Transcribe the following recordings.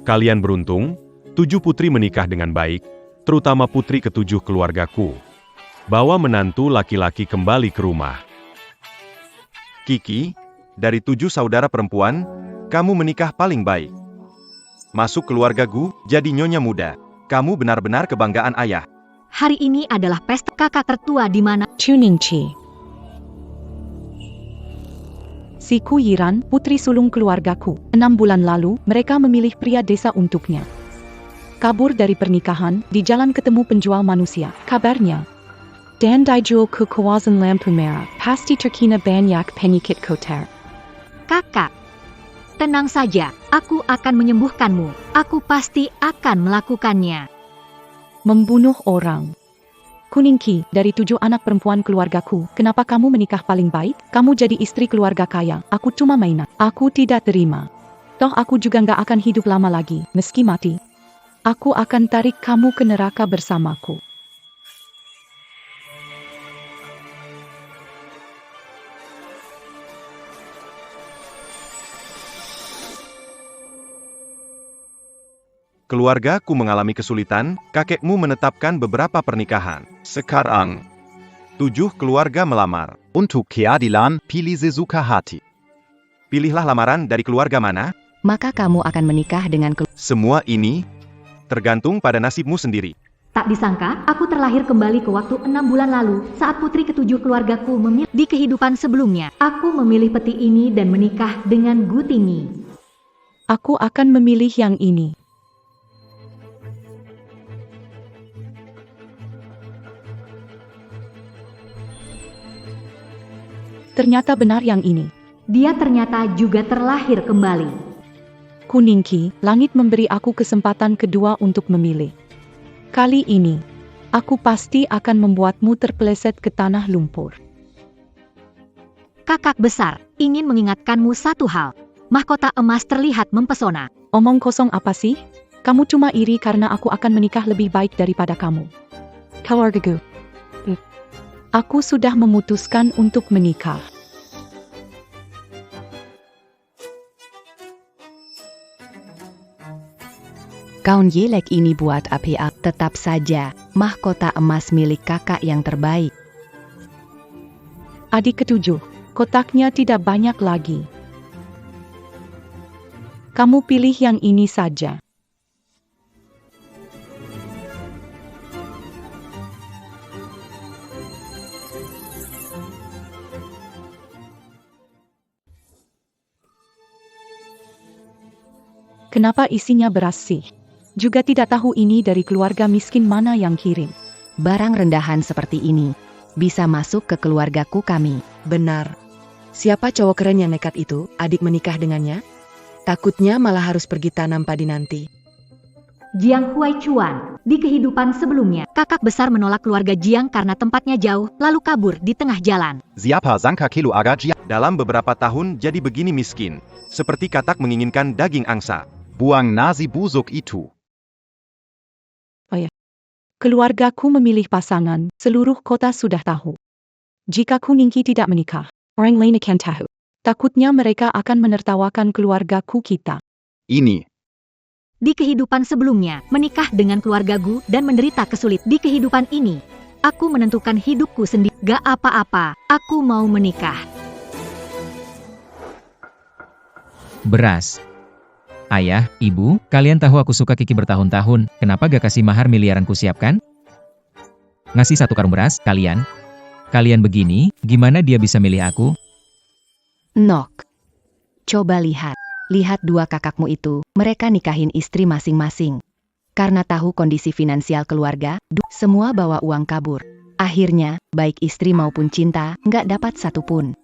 Kalian beruntung, 7 putri menikah dengan baik, terutama putri ketujuh keluargaku. Bawa menantu laki-laki kembali ke rumah. Kiki, dari 7 saudara perempuan, kamu menikah paling baik. Masuk keluarga Gu, jadi nyonya muda. Kamu benar-benar kebanggaan ayah. Hari ini adalah pesta kakak tertua di mana Chuningsi. Si Ku Yiran, putri sulung keluargaku. 6 bulan lalu, mereka memilih pria desa untuknya. Kabur dari pernikahan, di jalan ketemu penjual manusia. Kabarnya, Dan dijual ke kawasan lampu merah, pasti terkena banyak penyakit kotor. kakak. Tenang saja, aku akan menyembuhkanmu. Aku pasti akan melakukannya. Membunuh orang. Kuningki, dari 7 anak perempuan keluargaku, kenapa kamu menikah paling baik? Kamu jadi istri keluarga kaya, aku cuma mainan. Aku tidak terima. Toh aku juga nggak akan hidup lama lagi, meski mati. Aku akan tarik kamu ke neraka bersamaku. Keluargaku mengalami kesulitan, kakekmu menetapkan beberapa pernikahan. Sekarang, 7 keluarga melamar. Untuk keadilan, pilih Sesuka hati. Pilihlah lamaran dari keluarga mana. Maka kamu akan menikah dengan Semua ini tergantung pada nasibmu sendiri. Tak disangka, aku terlahir kembali ke waktu 6 bulan lalu, saat putri ketujuh keluargaku memilih di kehidupan sebelumnya. Aku memilih peti ini dan menikah dengan Gu Tinggi. Aku akan memilih yang ini. Ternyata benar yang ini. Dia ternyata juga terlahir kembali. Kuningki, langit memberi aku kesempatan kedua untuk memilih. Kali ini, aku pasti akan membuatmu terpeleset ke tanah lumpur. Kakak besar, ingin mengingatkanmu satu hal. Mahkota emas terlihat mempesona. Omong kosong apa sih? Kamu cuma iri karena aku akan menikah lebih baik daripada kamu. Keluargaku. Aku sudah memutuskan untuk menikah. Gaun Yelek ini buat APA. Tetap saja, mahkota emas milik kakak yang terbaik. Adik ketujuh, kotaknya tidak banyak lagi. Kamu pilih yang ini saja. Kenapa isinya beras sih? Juga tidak tahu ini dari keluarga miskin mana yang kirim. Barang rendahan seperti ini bisa masuk ke keluargaku kami. Benar. Siapa cowok keren yang nekat itu, adik menikah dengannya? Takutnya malah harus pergi tanam padi nanti. Jiang Huai Chuan, di kehidupan sebelumnya, kakak besar menolak keluarga Jiang karena tempatnya jauh, lalu kabur di tengah jalan. Siapa sangka kilo agak Dalam beberapa tahun jadi begini miskin. Seperti katak menginginkan daging angsa. buang nasi busuk itu. Keluargaku memilih pasangan, seluruh kota sudah tahu. Jika Kuningki tidak menikah, orang lain akan tahu. Takutnya mereka akan menertawakan keluargaku kita. Ini. Di kehidupan sebelumnya, menikah dengan keluarga Gu dan menderita kesulit. Di kehidupan ini, aku menentukan hidupku sendiri. Gak apa-apa, aku mau menikah. Beras. Ayah, ibu, kalian tahu aku suka Kiki bertahun-tahun, kenapa gak kasih mahar miliaran ku siapkan? Ngasih 1 karung beras, kalian? Kalian begini, gimana dia bisa milih aku? Nok. Coba lihat. Lihat 2 kakakmu itu, mereka nikahin istri masing-masing. Karena tahu kondisi finansial keluarga, semua bawa uang kabur. Akhirnya, baik istri maupun cinta, nggak dapat satupun.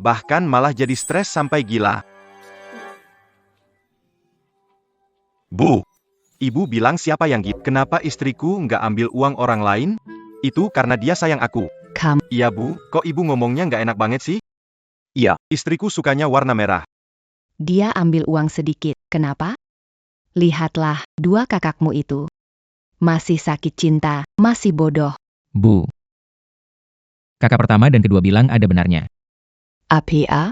Bahkan malah jadi stres sampai gila. Bu, ibu bilang siapa yang gitu? Kenapa istriku nggak ambil uang orang lain? Itu karena dia sayang aku. Iya bu, kok ibu ngomongnya nggak enak banget sih? Iya. Istriku sukanya warna merah. Dia ambil uang sedikit, kenapa? Lihatlah, 2 kakakmu itu. Masih sakit cinta, masih bodoh. Bu. Kakak pertama dan kedua bilang ada benarnya. APA?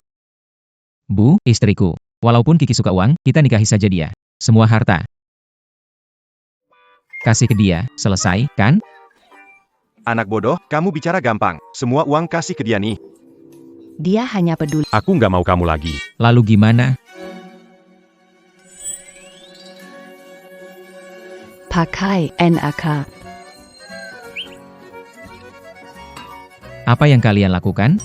Bu, istriku. Walaupun Kiki suka uang, kita nikahi saja dia. Semua harta. Kasih ke dia, selesai, kan? Anak bodoh, kamu bicara gampang. Semua uang kasih ke dia nih. Dia hanya peduli. Aku nggak mau kamu lagi. Lalu gimana? Pakai NAK. Apa yang kalian lakukan?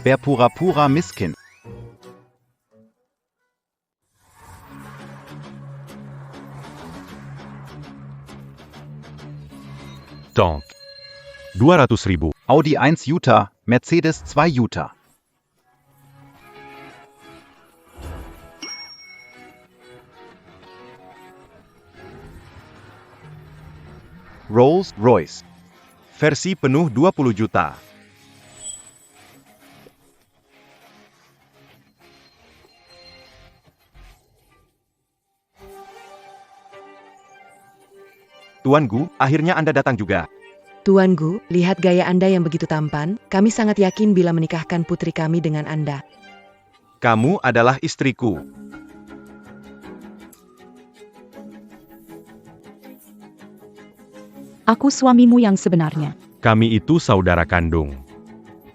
Berpura-pura miskin. Donk. 200.000. Audi 1 Juta, Mercedes 2 Juta. Rolls Royce. Versi penuh 20 juta. Tuan Gu, akhirnya Anda datang juga. Tuan Gu, lihat gaya Anda yang begitu tampan, kami sangat yakin bila menikahkan putri kami dengan Anda. Kamu adalah istriku. Aku suamimu yang sebenarnya. Kami itu saudara kandung.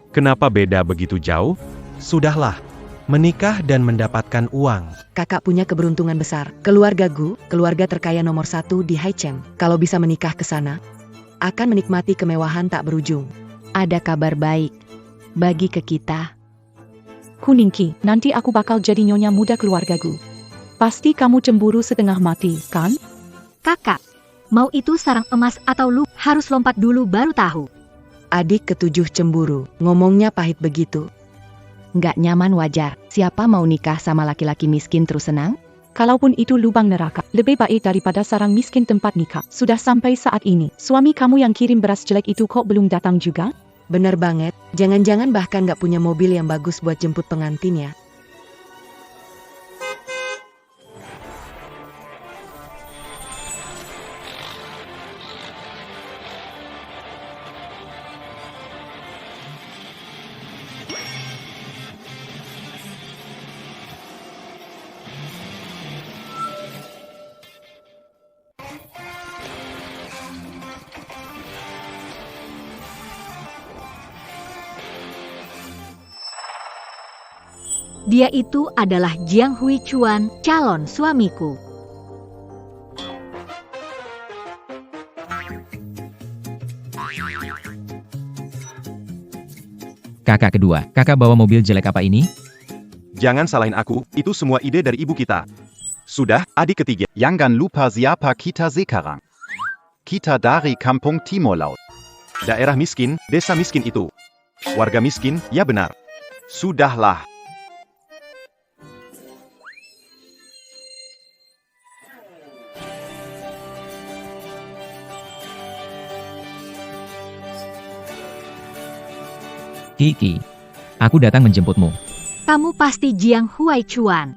Kenapa beda begitu jauh? Sudahlah, menikah dan mendapatkan uang. Kakak punya keberuntungan besar. Keluarga Gu, keluarga terkaya nomor 1 di Haichem. Kalau bisa menikah ke sana, akan menikmati kemewahan tak berujung. Ada kabar baik bagi ke kita. Kuningki, nanti aku bakal jadi nyonya muda keluargaku. Pasti kamu cemburu setengah mati, kan? Kakak, mau itu sarang emas atau lu harus lompat dulu baru tahu. Adik ketujuh cemburu, ngomongnya pahit begitu. Nggak nyaman wajar. Siapa mau nikah sama laki-laki miskin terus senang? Kalaupun itu lubang neraka, lebih baik daripada sarang miskin tempat nikah. Sudah sampai saat ini, suami kamu yang kirim beras jelek itu kok belum datang juga? Bener banget, jangan-jangan bahkan nggak punya mobil yang bagus buat jemput pengantin ya. Dia itu adalah Jiang Hui Chuan, calon suamiku. Kakak kedua, kakak bawa mobil jelek apa ini? Jangan salahin aku, itu semua ide dari ibu kita. Sudah, adik ketiga. Jangan lupa siapa kita sekarang. Kita dari Kampung Timur Laut. Daerah miskin, desa miskin itu. Warga miskin, ya benar. Sudahlah. Kiki, aku datang menjemputmu. Kamu pasti Jiang Hui Chuan.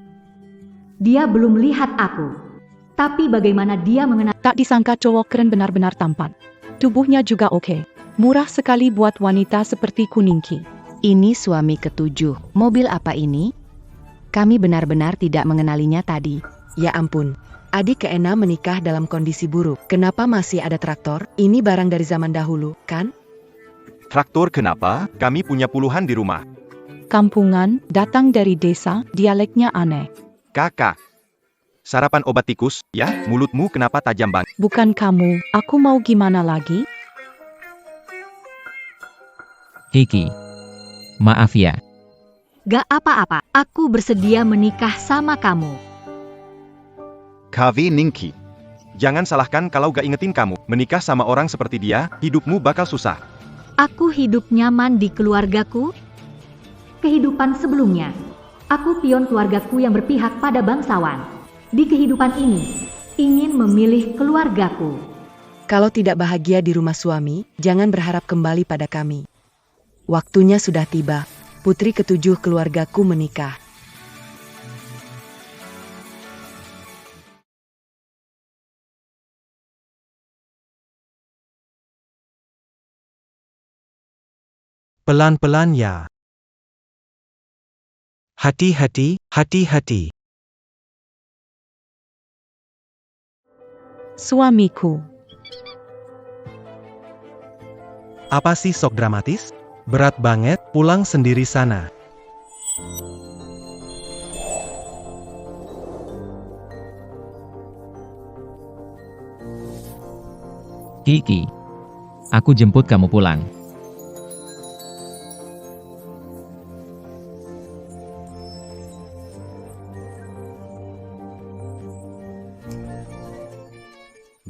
Dia belum lihat aku. Tapi bagaimana dia mengenal? Tak disangka cowok keren benar-benar tampan. Tubuhnya juga oke. Murah sekali buat wanita seperti Kuningki. Ini suami ketujuh. Mobil apa ini? Kami benar-benar tidak mengenalinya tadi. Ya ampun, adik keenam menikah dalam kondisi buruk. Kenapa masih ada traktor? Ini barang dari zaman dahulu, kan? Traktor kenapa? Kami punya puluhan di rumah. Kampungan, datang dari desa, dialeknya aneh. Kakak. Sarapan obat tikus, ya? Mulutmu kenapa tajam banget? Bukan kamu, aku mau gimana lagi? Kiki, maaf ya. Gak apa-apa, aku bersedia menikah sama kamu. KW Ninki. Jangan salahkan kalau gak ingetin kamu. Menikah sama orang seperti dia, hidupmu bakal susah. Aku hidup nyaman di keluargaku. Kehidupan sebelumnya, aku pion keluargaku yang berpihak pada bangsawan. Di kehidupan ini, ingin memilih keluargaku. Kalau tidak bahagia di rumah suami, jangan berharap kembali pada kami. Waktunya sudah tiba, putri ketujuh keluargaku menikah. Pelan-pelan ya. Hati-hati, hati-hati. Suamiku. Apa sih sok dramatis? Berat banget, pulang sendiri sana. Kiki. Aku jemput kamu pulang.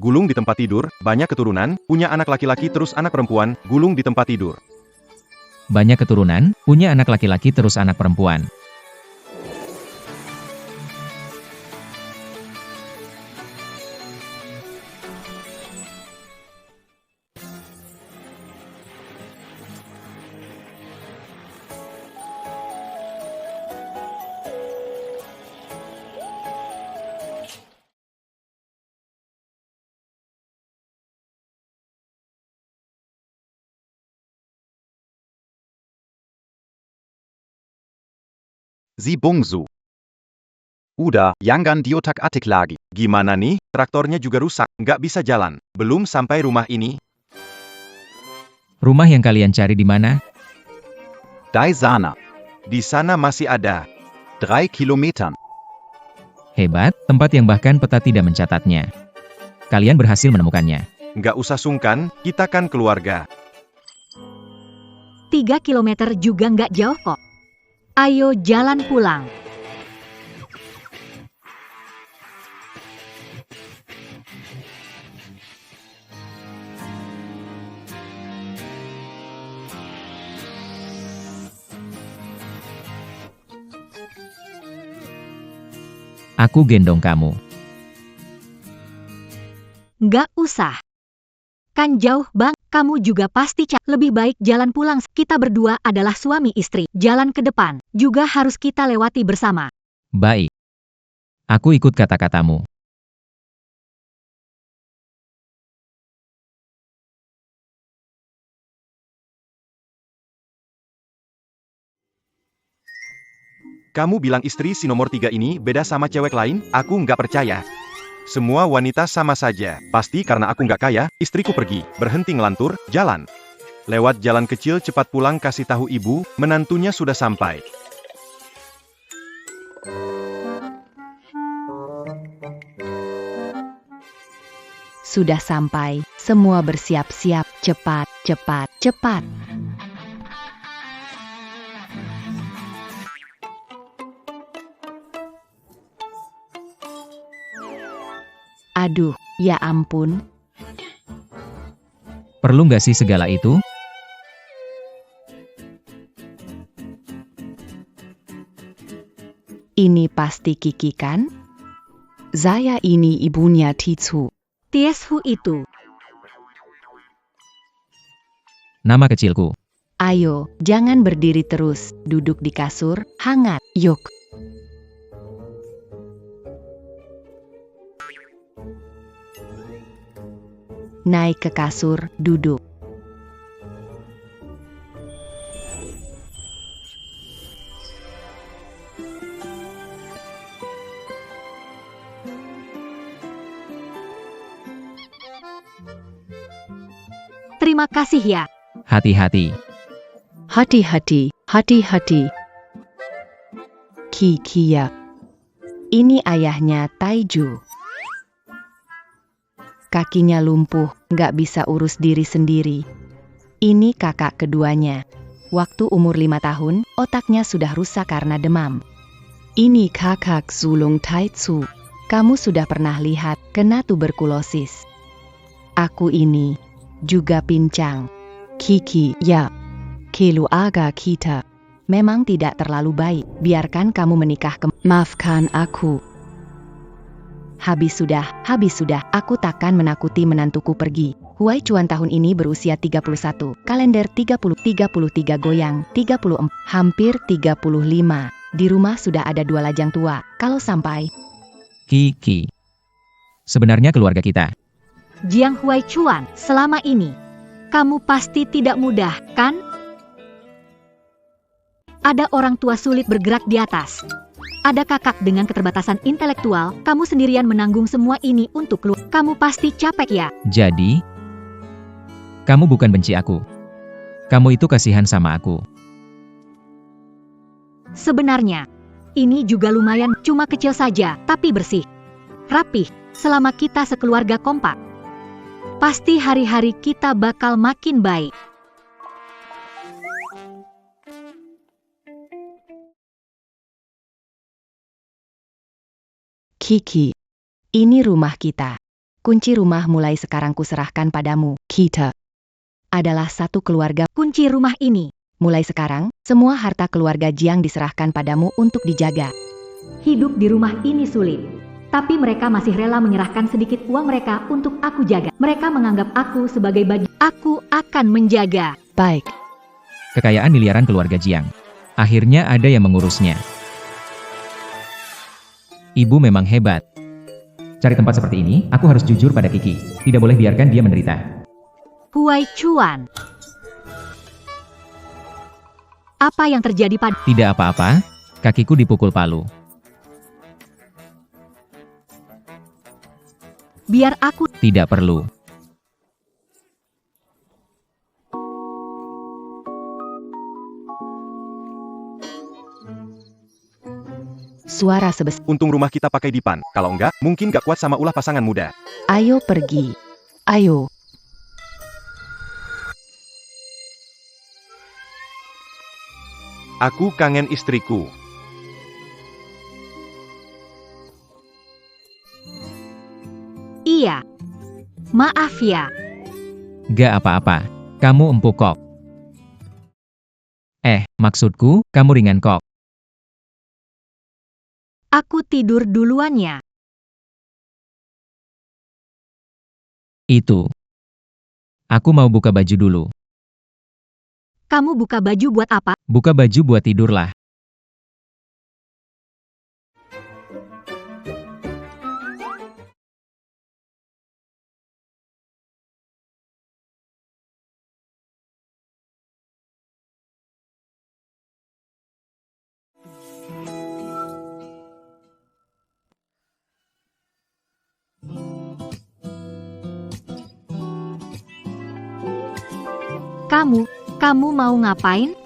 Gulung di tempat tidur, banyak keturunan, punya anak laki-laki terus anak perempuan, gulung di tempat tidur. Banyak keturunan, punya anak laki-laki terus anak perempuan. Si Bungsu. Udah, jangan diotak-atik lagi. Gimana nih, traktornya juga rusak, nggak bisa jalan. Belum sampai rumah ini. Rumah yang kalian cari di mana? Die sana. Di sana masih ada. 3 Kilometern. Hebat, tempat yang bahkan peta tidak mencatatnya. Kalian berhasil menemukannya. Nggak usah sungkan, kita kan keluarga. 3 kilometer juga nggak jauh kok. Ayo jalan pulang. Aku gendong kamu. Nggak usah. Kan jauh bang, kamu juga pasti lebih baik jalan pulang. Kita berdua adalah suami istri. Jalan ke depan, juga harus kita lewati bersama. Baik. Aku ikut kata-katamu. Kamu bilang istri si nomor 3 ini beda sama cewek lain, aku nggak percaya. Semua wanita sama saja, pasti karena aku nggak kaya, istriku pergi, berhenti ngelantur, jalan. Lewat jalan kecil cepat pulang kasih tahu ibu, menantunya sudah sampai. Sudah sampai, semua bersiap-siap, cepat, cepat, cepat. Aduh, ya ampun. Perlu nggak sih segala itu? Ini pasti Kiki kan? Saya ini ibunya Tisu. Tieshu itu. Nama kecilku. Ayo, jangan berdiri terus, duduk di kasur, hangat, yuk. Naik ke kasur, duduk. Terima kasih ya. Hati-hati. Hati-hati, hati-hati. Kiki ya. Ini ayahnya Taiju. Kakinya lumpuh, nggak bisa urus diri sendiri. Ini kakak keduanya. Waktu umur 5 tahun, otaknya sudah rusak karena demam. Ini kakak sulung Taitsu. Kamu sudah pernah lihat kena tuberkulosis. Aku ini juga pincang. Kiki, ya. Keluarga kita memang tidak terlalu baik. Biarkan kamu menikah maafkan aku. Habis sudah, aku takkan menakuti menantuku pergi. Huai Chuan tahun ini berusia 31, kalender 33 goyang, 34, hampir 35. Di rumah sudah ada 2 lajang tua, kalau sampai. Kiki. Sebenarnya keluarga kita. Jiang Huai Chuan, selama ini, kamu pasti tidak mudah, kan? Ada orang tua sulit bergerak di atas. Ada kakak dengan keterbatasan intelektual, kamu sendirian menanggung semua ini untuk keluar. Kamu pasti capek ya? Jadi, kamu bukan benci aku. Kamu itu kasihan sama aku. Sebenarnya, ini juga lumayan, cuma kecil saja, tapi bersih. Rapih, selama kita sekeluarga kompak. Pasti hari-hari kita bakal makin baik. Kiki, ini rumah kita. Kunci rumah mulai sekarang kuserahkan padamu. Kita adalah satu keluarga. Kunci rumah ini. Mulai sekarang, semua harta keluarga Jiang diserahkan padamu untuk dijaga. Hidup di rumah ini sulit. Tapi mereka masih rela menyerahkan sedikit uang mereka untuk aku jaga. Mereka menganggap aku sebagai bagian. Aku akan menjaga. Baik, Kekayaan miliaran keluarga Jiang. Akhirnya ada yang mengurusnya. Ibu memang hebat. Cari tempat seperti ini, aku harus jujur pada Kiki. Tidak boleh biarkan dia menderita. Huai Chuan. Apa yang terjadi pada... Tidak apa-apa, kakiku dipukul palu. Biar aku... Tidak perlu. suara sebesar. Untung rumah kita pakai dipan. Kalau enggak, mungkin gak kuat sama ulah pasangan muda. Ayo pergi. Ayo. Aku kangen istriku. Iya. Maaf ya. Gak apa-apa. Kamu empuk kok. Maksudku, kamu ringan kok. Aku tidur duluan ya. Itu. Aku mau buka baju dulu. Kamu buka baju buat apa? Buka baju buat tidur lah. Kamu mau ngapain?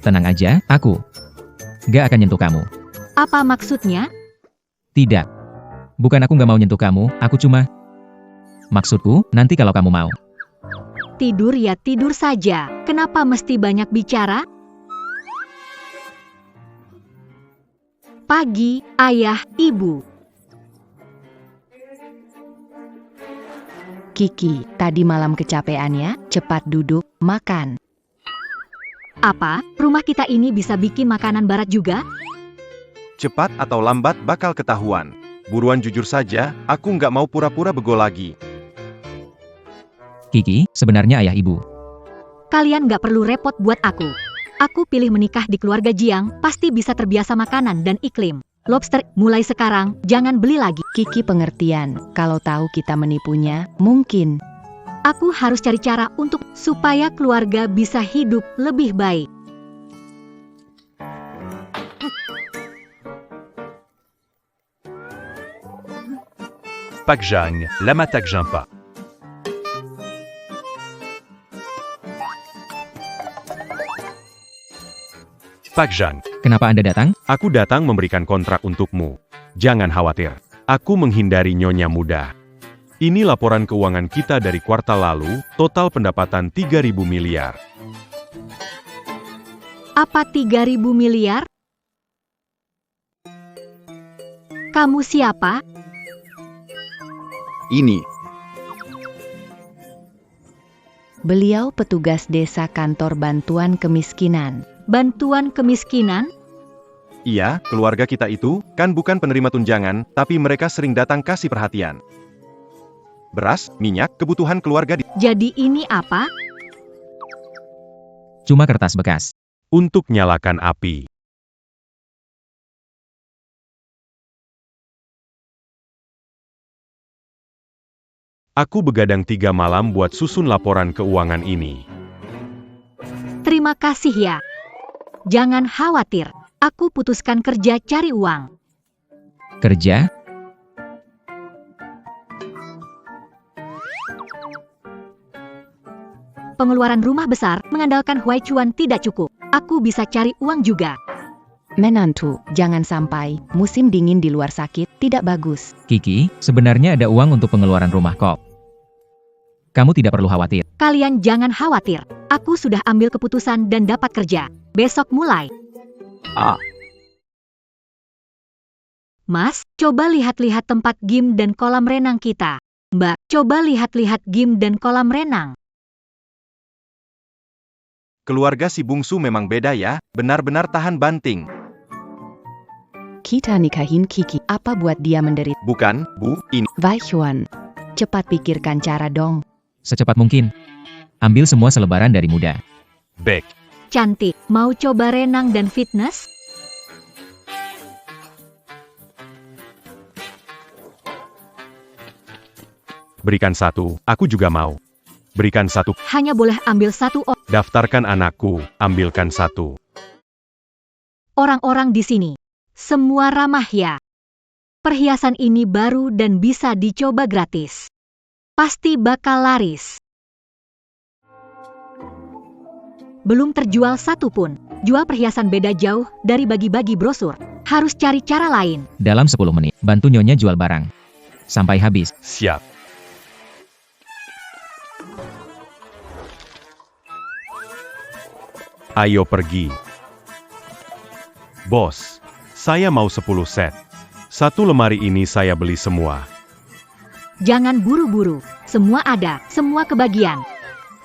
Tenang aja, aku gak akan nyentuh kamu. Apa maksudnya? Tidak. Bukan aku gak mau nyentuh kamu, aku cuma... Maksudku, nanti kalau kamu mau. Tidur ya tidur saja. Kenapa mesti banyak bicara? Pagi, ayah, ibu. Kiki, tadi malam kecapean ya? Cepat duduk, makan. Apa? Rumah kita ini bisa bikin makanan barat juga? Cepat atau lambat bakal ketahuan. Buruan jujur saja, aku nggak mau pura-pura bego lagi. Kiki, sebenarnya ayah ibu. Kalian gak perlu repot buat aku. Aku pilih menikah di keluarga Jiang, pasti bisa terbiasa makanan dan iklim. Lobster, mulai sekarang, jangan beli lagi. Kiki pengertian, kalau tahu kita menipunya, mungkin. Aku harus cari cara untuk supaya keluarga bisa hidup lebih baik. Pak Jang, lama tak jumpa. Pak Jang, Kenapa Anda datang? aku datang memberikan kontrak untukmu. Jangan khawatir, aku menghindari nyonya muda. Ini laporan keuangan kita dari kuartal lalu, total pendapatan 3.000 miliar. Apa 3.000 miliar? Kamu siapa? Ini. Beliau petugas desa kantor bantuan kemiskinan. Bantuan kemiskinan? Iya, keluarga kita itu, kan bukan penerima tunjangan, tapi mereka sering datang kasih perhatian. Beras, minyak, kebutuhan keluarga di... Jadi ini apa? Cuma kertas bekas. Untuk nyalakan api. Aku begadang 3 malam buat susun laporan keuangan ini. Terima kasih ya. Jangan khawatir, aku putuskan kerja cari uang. Kerja? Pengeluaran rumah besar mengandalkan Huai Chuan tidak cukup. Aku bisa cari uang juga. Menantu, jangan sampai musim dingin di luar sakit tidak bagus. Kiki, sebenarnya ada uang untuk pengeluaran rumah kok. Kamu tidak perlu khawatir. Kalian jangan khawatir. Aku sudah ambil keputusan dan dapat kerja. Besok mulai. Mas, coba lihat-lihat tempat gym dan kolam renang kita. Mbak, coba lihat-lihat gym dan kolam renang. Keluarga si bungsu memang beda ya, benar-benar tahan banting. Kita nikahin Kiki, apa buat dia menderita? Bukan, Bu, ini. Wai Chuan, cepat pikirkan cara dong. Secepat mungkin. Ambil semua selebaran dari muda. Baik. Cantik, mau coba renang dan fitness? Berikan 1, aku juga mau. Berikan 1, Hanya boleh ambil satu orang. daftarkan anakku, ambilkan 1. Orang-orang di sini. Semua ramah ya. Perhiasan ini baru dan bisa dicoba gratis. Pasti bakal laris. Belum terjual satu pun. Jual perhiasan beda jauh dari bagi-bagi brosur. Harus cari cara lain. Dalam 10 menit, bantu Nyonya jual barang. Sampai habis. Siap. Ayo pergi. Bos, saya mau 10 set. Satu lemari ini saya beli semua. Jangan buru-buru. Semua ada, semua kebagian.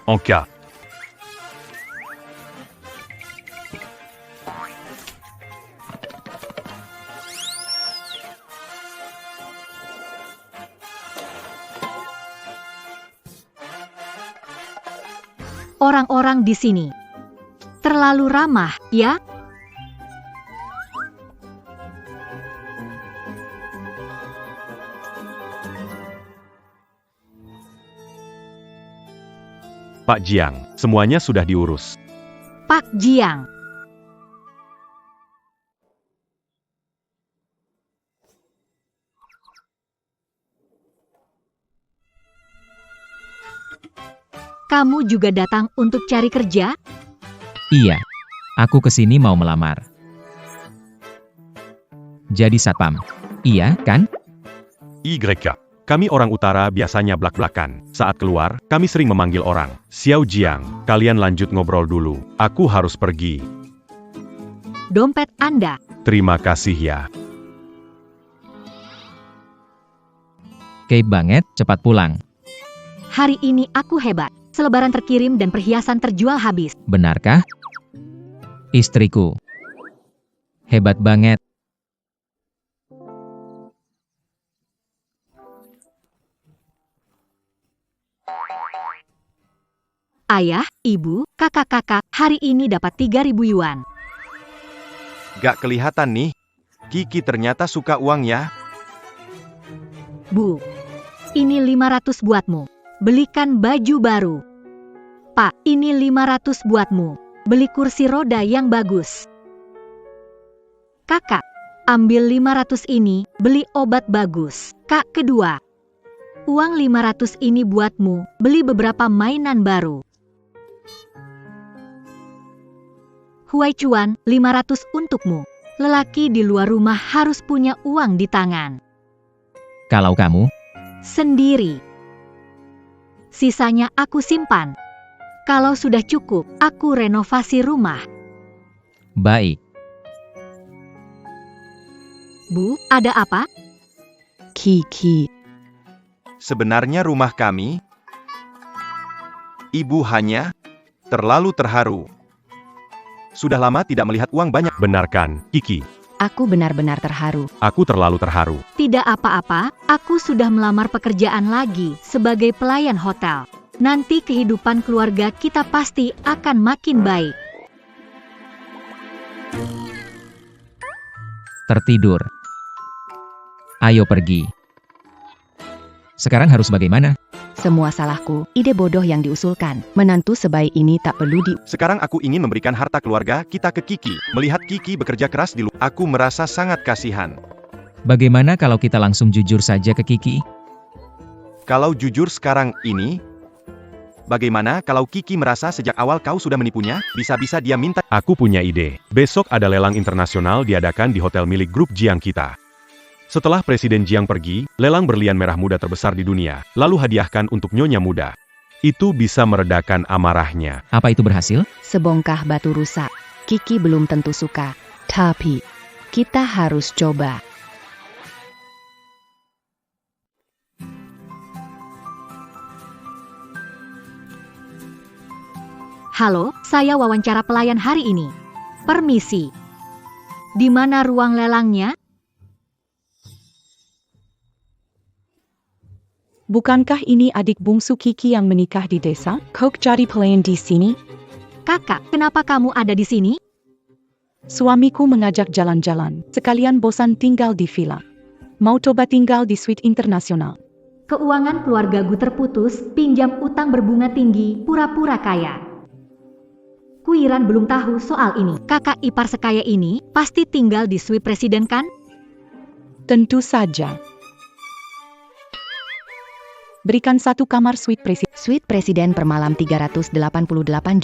Oke. Orang-orang di sini terlalu ramah, ya? Pak Jiang, semuanya sudah diurus. Pak Jiang. Kamu juga datang untuk cari kerja? Iya. Aku kesini mau melamar. Jadi satpam. Iya, kan? YK. Kami orang utara biasanya blak-blakan. Saat keluar, kami sering memanggil orang. Xiao Jiang, kalian lanjut ngobrol dulu. Aku harus pergi. Dompet Anda. Terima kasih ya. Keip banget, cepat pulang. Hari ini aku hebat. Selebaran terkirim dan perhiasan terjual habis. Benarkah? Istriku. Hebat banget. Ayah, ibu, kakak-kakak, hari ini dapat 3.000 yuan. Gak kelihatan nih. Kiki ternyata suka uang ya. Bu, ini 500 buatmu. Belikan baju baru. Pak, ini 500 buatmu. Beli kursi roda yang bagus. Kakak, ambil 500 ini, beli obat bagus. Kak kedua, uang 500 ini buatmu, beli beberapa mainan baru. Huai Chuan, 500 untukmu. Lelaki di luar rumah harus punya uang di tangan. Kalau kamu, Sendiri. Sisanya aku simpan. Kalau sudah cukup, aku renovasi rumah. baik. Bu, ada apa? Kiki, Sebenarnya rumah kami, Ibu hanya terlalu terharu. Sudah lama tidak melihat uang banyak. Benarkan, Kiki. aku benar-benar terharu. Aku terlalu terharu. Tidak apa-apa, aku sudah melamar pekerjaan lagi sebagai pelayan hotel. Nanti kehidupan keluarga kita pasti akan makin baik. Tertidur. Ayo pergi. Sekarang harus bagaimana? Semua salahku, ide bodoh yang diusulkan. Menantu sebaik ini tak perlu Sekarang aku ingin memberikan harta keluarga kita ke Kiki. Melihat Kiki bekerja keras di luar, aku merasa sangat kasihan. Bagaimana kalau kita langsung jujur saja ke Kiki? Kalau jujur sekarang ini, bagaimana kalau Kiki merasa sejak awal kau sudah menipunya? Bisa-bisa dia minta. Aku punya ide. Besok ada lelang internasional diadakan di hotel milik grup Jiang kita. Setelah Presiden Jiang pergi, lelang berlian merah muda terbesar di dunia, lalu hadiahkan untuk Nyonya Muda. Itu bisa meredakan amarahnya. Apa itu berhasil? sebongkah batu rusak. Kiki belum tentu suka. Tapi, kita harus coba. Halo, saya wawancara pelayan hari ini. Permisi. Di mana ruang lelangnya? Bukankah ini adik bungsu Kiki yang menikah di desa? Kok jadi pelayan di sini? Kakak, kenapa kamu ada di sini? Suamiku mengajak jalan-jalan, sekalian bosan tinggal di villa. Mau coba tinggal di suite internasional. Keuangan keluargaku terputus, pinjam utang berbunga tinggi, pura-pura kaya. Kuiran belum tahu soal ini. Kakak ipar sekaya ini pasti tinggal di suite presiden kan? Tentu saja. Berikan satu kamar suite presiden. Suite presiden per malam 388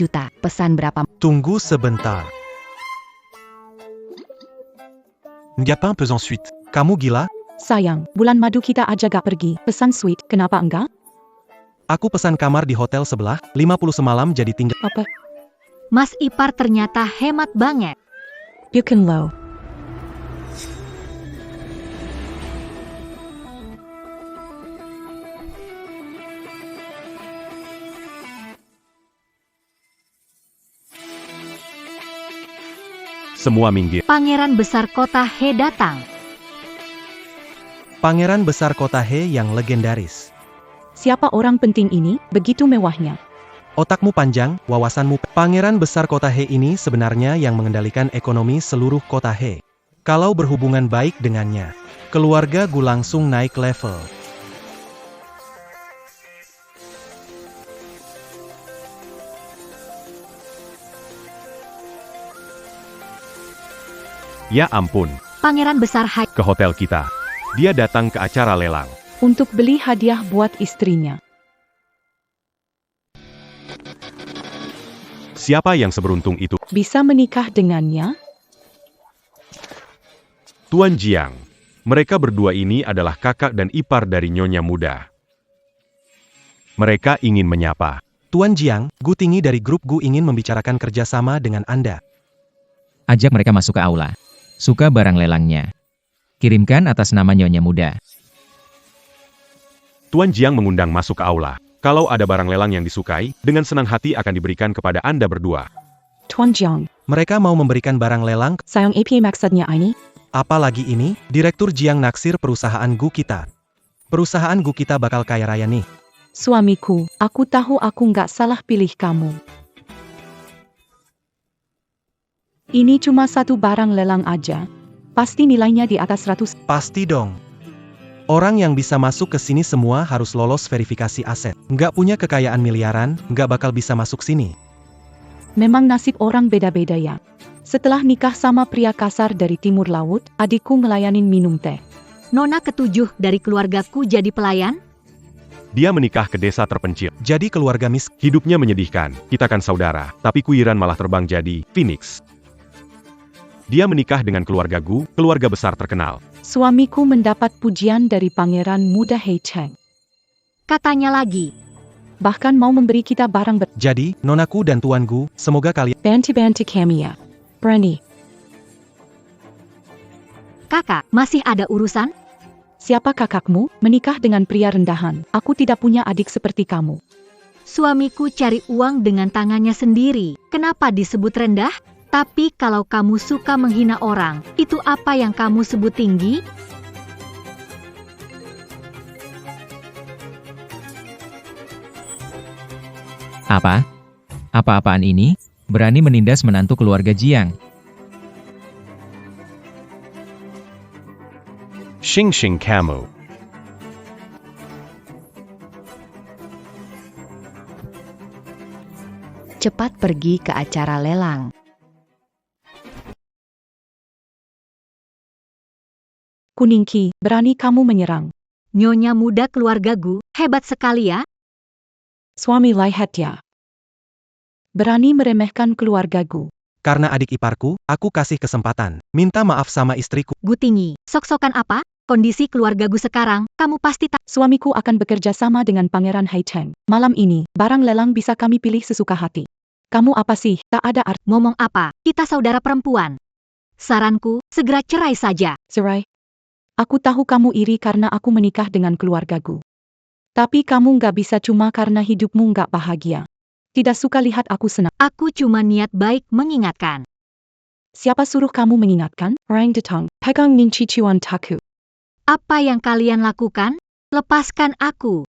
juta. Pesan berapa? Tunggu sebentar. N'y a pas un peu ensuite. Kamu gila? Sayang, bulan madu kita aja gak pergi. Pesan suite, kenapa enggak? Aku pesan kamar di hotel sebelah, 50 semalam jadi tinggal. Apa? Mas ipar ternyata hemat banget. Bikin low. Semua minggir. Pangeran besar kota He datang. Pangeran besar kota He yang legendaris. Siapa orang penting ini? Begitu mewahnya. Otakmu panjang, wawasanmu. Pangeran besar kota He ini sebenarnya yang mengendalikan ekonomi seluruh kota He. Kalau berhubungan baik dengannya, keluarga Gu langsung naik level. Ya ampun, Pangeran besar Hai. ke hotel kita. Dia datang ke acara lelang. Untuk beli hadiah buat istrinya. Siapa yang seberuntung itu? Bisa menikah dengannya? Tuan Jiang. Mereka berdua ini adalah kakak dan ipar dari Nyonya Muda. Mereka ingin menyapa. Tuan Jiang, Gu Tinggi dari grup Gu ingin membicarakan kerjasama dengan Anda. Ajak mereka masuk ke aula. Suka barang lelangnya. Kirimkan atas nama Nyonya Muda. Tuan Jiang mengundang masuk ke aula. Kalau ada barang lelang yang disukai, dengan senang hati akan diberikan kepada Anda berdua. Tuan Jiang, Mereka mau memberikan barang lelang, sayang apa maksudnya ini? apalagi ini, Direktur Jiang naksir perusahaan Gu kita. Perusahaan Gu kita bakal kaya raya nih. Suamiku, aku tahu aku nggak salah pilih kamu. Ini cuma satu barang lelang aja. Pasti nilainya di atas 100. Pasti dong. Orang yang bisa masuk ke sini semua harus lolos verifikasi aset. Nggak punya kekayaan miliaran, nggak bakal bisa masuk sini. Memang nasib orang beda-beda ya. Setelah nikah sama pria kasar dari timur laut, adikku ngelayanin minum teh. Nona ketujuh dari keluargaku jadi pelayan? Dia menikah ke desa terpencil. Jadi keluarga miskin. Hidupnya menyedihkan. Kita kan saudara, tapi Kuiran malah terbang jadi Phoenix. Dia menikah dengan keluarga Gu, keluarga besar terkenal. Suamiku mendapat pujian dari Pangeran Muda He Cheng. Katanya lagi. Bahkan mau memberi kita barang Jadi, nonaku dan Tuan Gu, semoga kalian... banti-banti kami ya. Berani. Kakak, masih ada urusan? Siapa kakakmu? Menikah dengan pria rendahan. Aku tidak punya adik seperti kamu. Suamiku cari uang dengan tangannya sendiri. Kenapa disebut rendah? Tapi kalau kamu suka menghina orang, itu apa yang kamu sebut tinggi? Apa? Apa-apaan ini? Berani menindas menantu keluarga Jiang. Xing Xing Kamu. cepat pergi ke acara lelang. Kuningki, berani kamu menyerang. Nyonya muda keluarga Gu, hebat sekali ya. Suami lihat ya. Berani meremehkan keluargaku. Karena adik iparku, aku kasih kesempatan. Minta maaf sama istriku. Gu tinggi, sok-sokan apa? Kondisi keluarga Gu sekarang, kamu pasti tak. Suamiku akan bekerja sama dengan Pangeran Haicheng. Malam ini, barang lelang bisa kami pilih sesuka hati. Kamu apa sih? Tak ada arti. Ngomong apa? Kita saudara perempuan. Saranku, segera cerai saja. Cerai. Aku tahu kamu iri karena aku menikah dengan keluargaku. Tapi kamu nggak bisa cuma karena hidupmu nggak bahagia. Tidak suka lihat aku senang. Aku cuma niat baik mengingatkan. Siapa suruh kamu mengingatkan? Orang datang, pegang ninchichuan taku. Apa yang kalian lakukan? Lepaskan aku.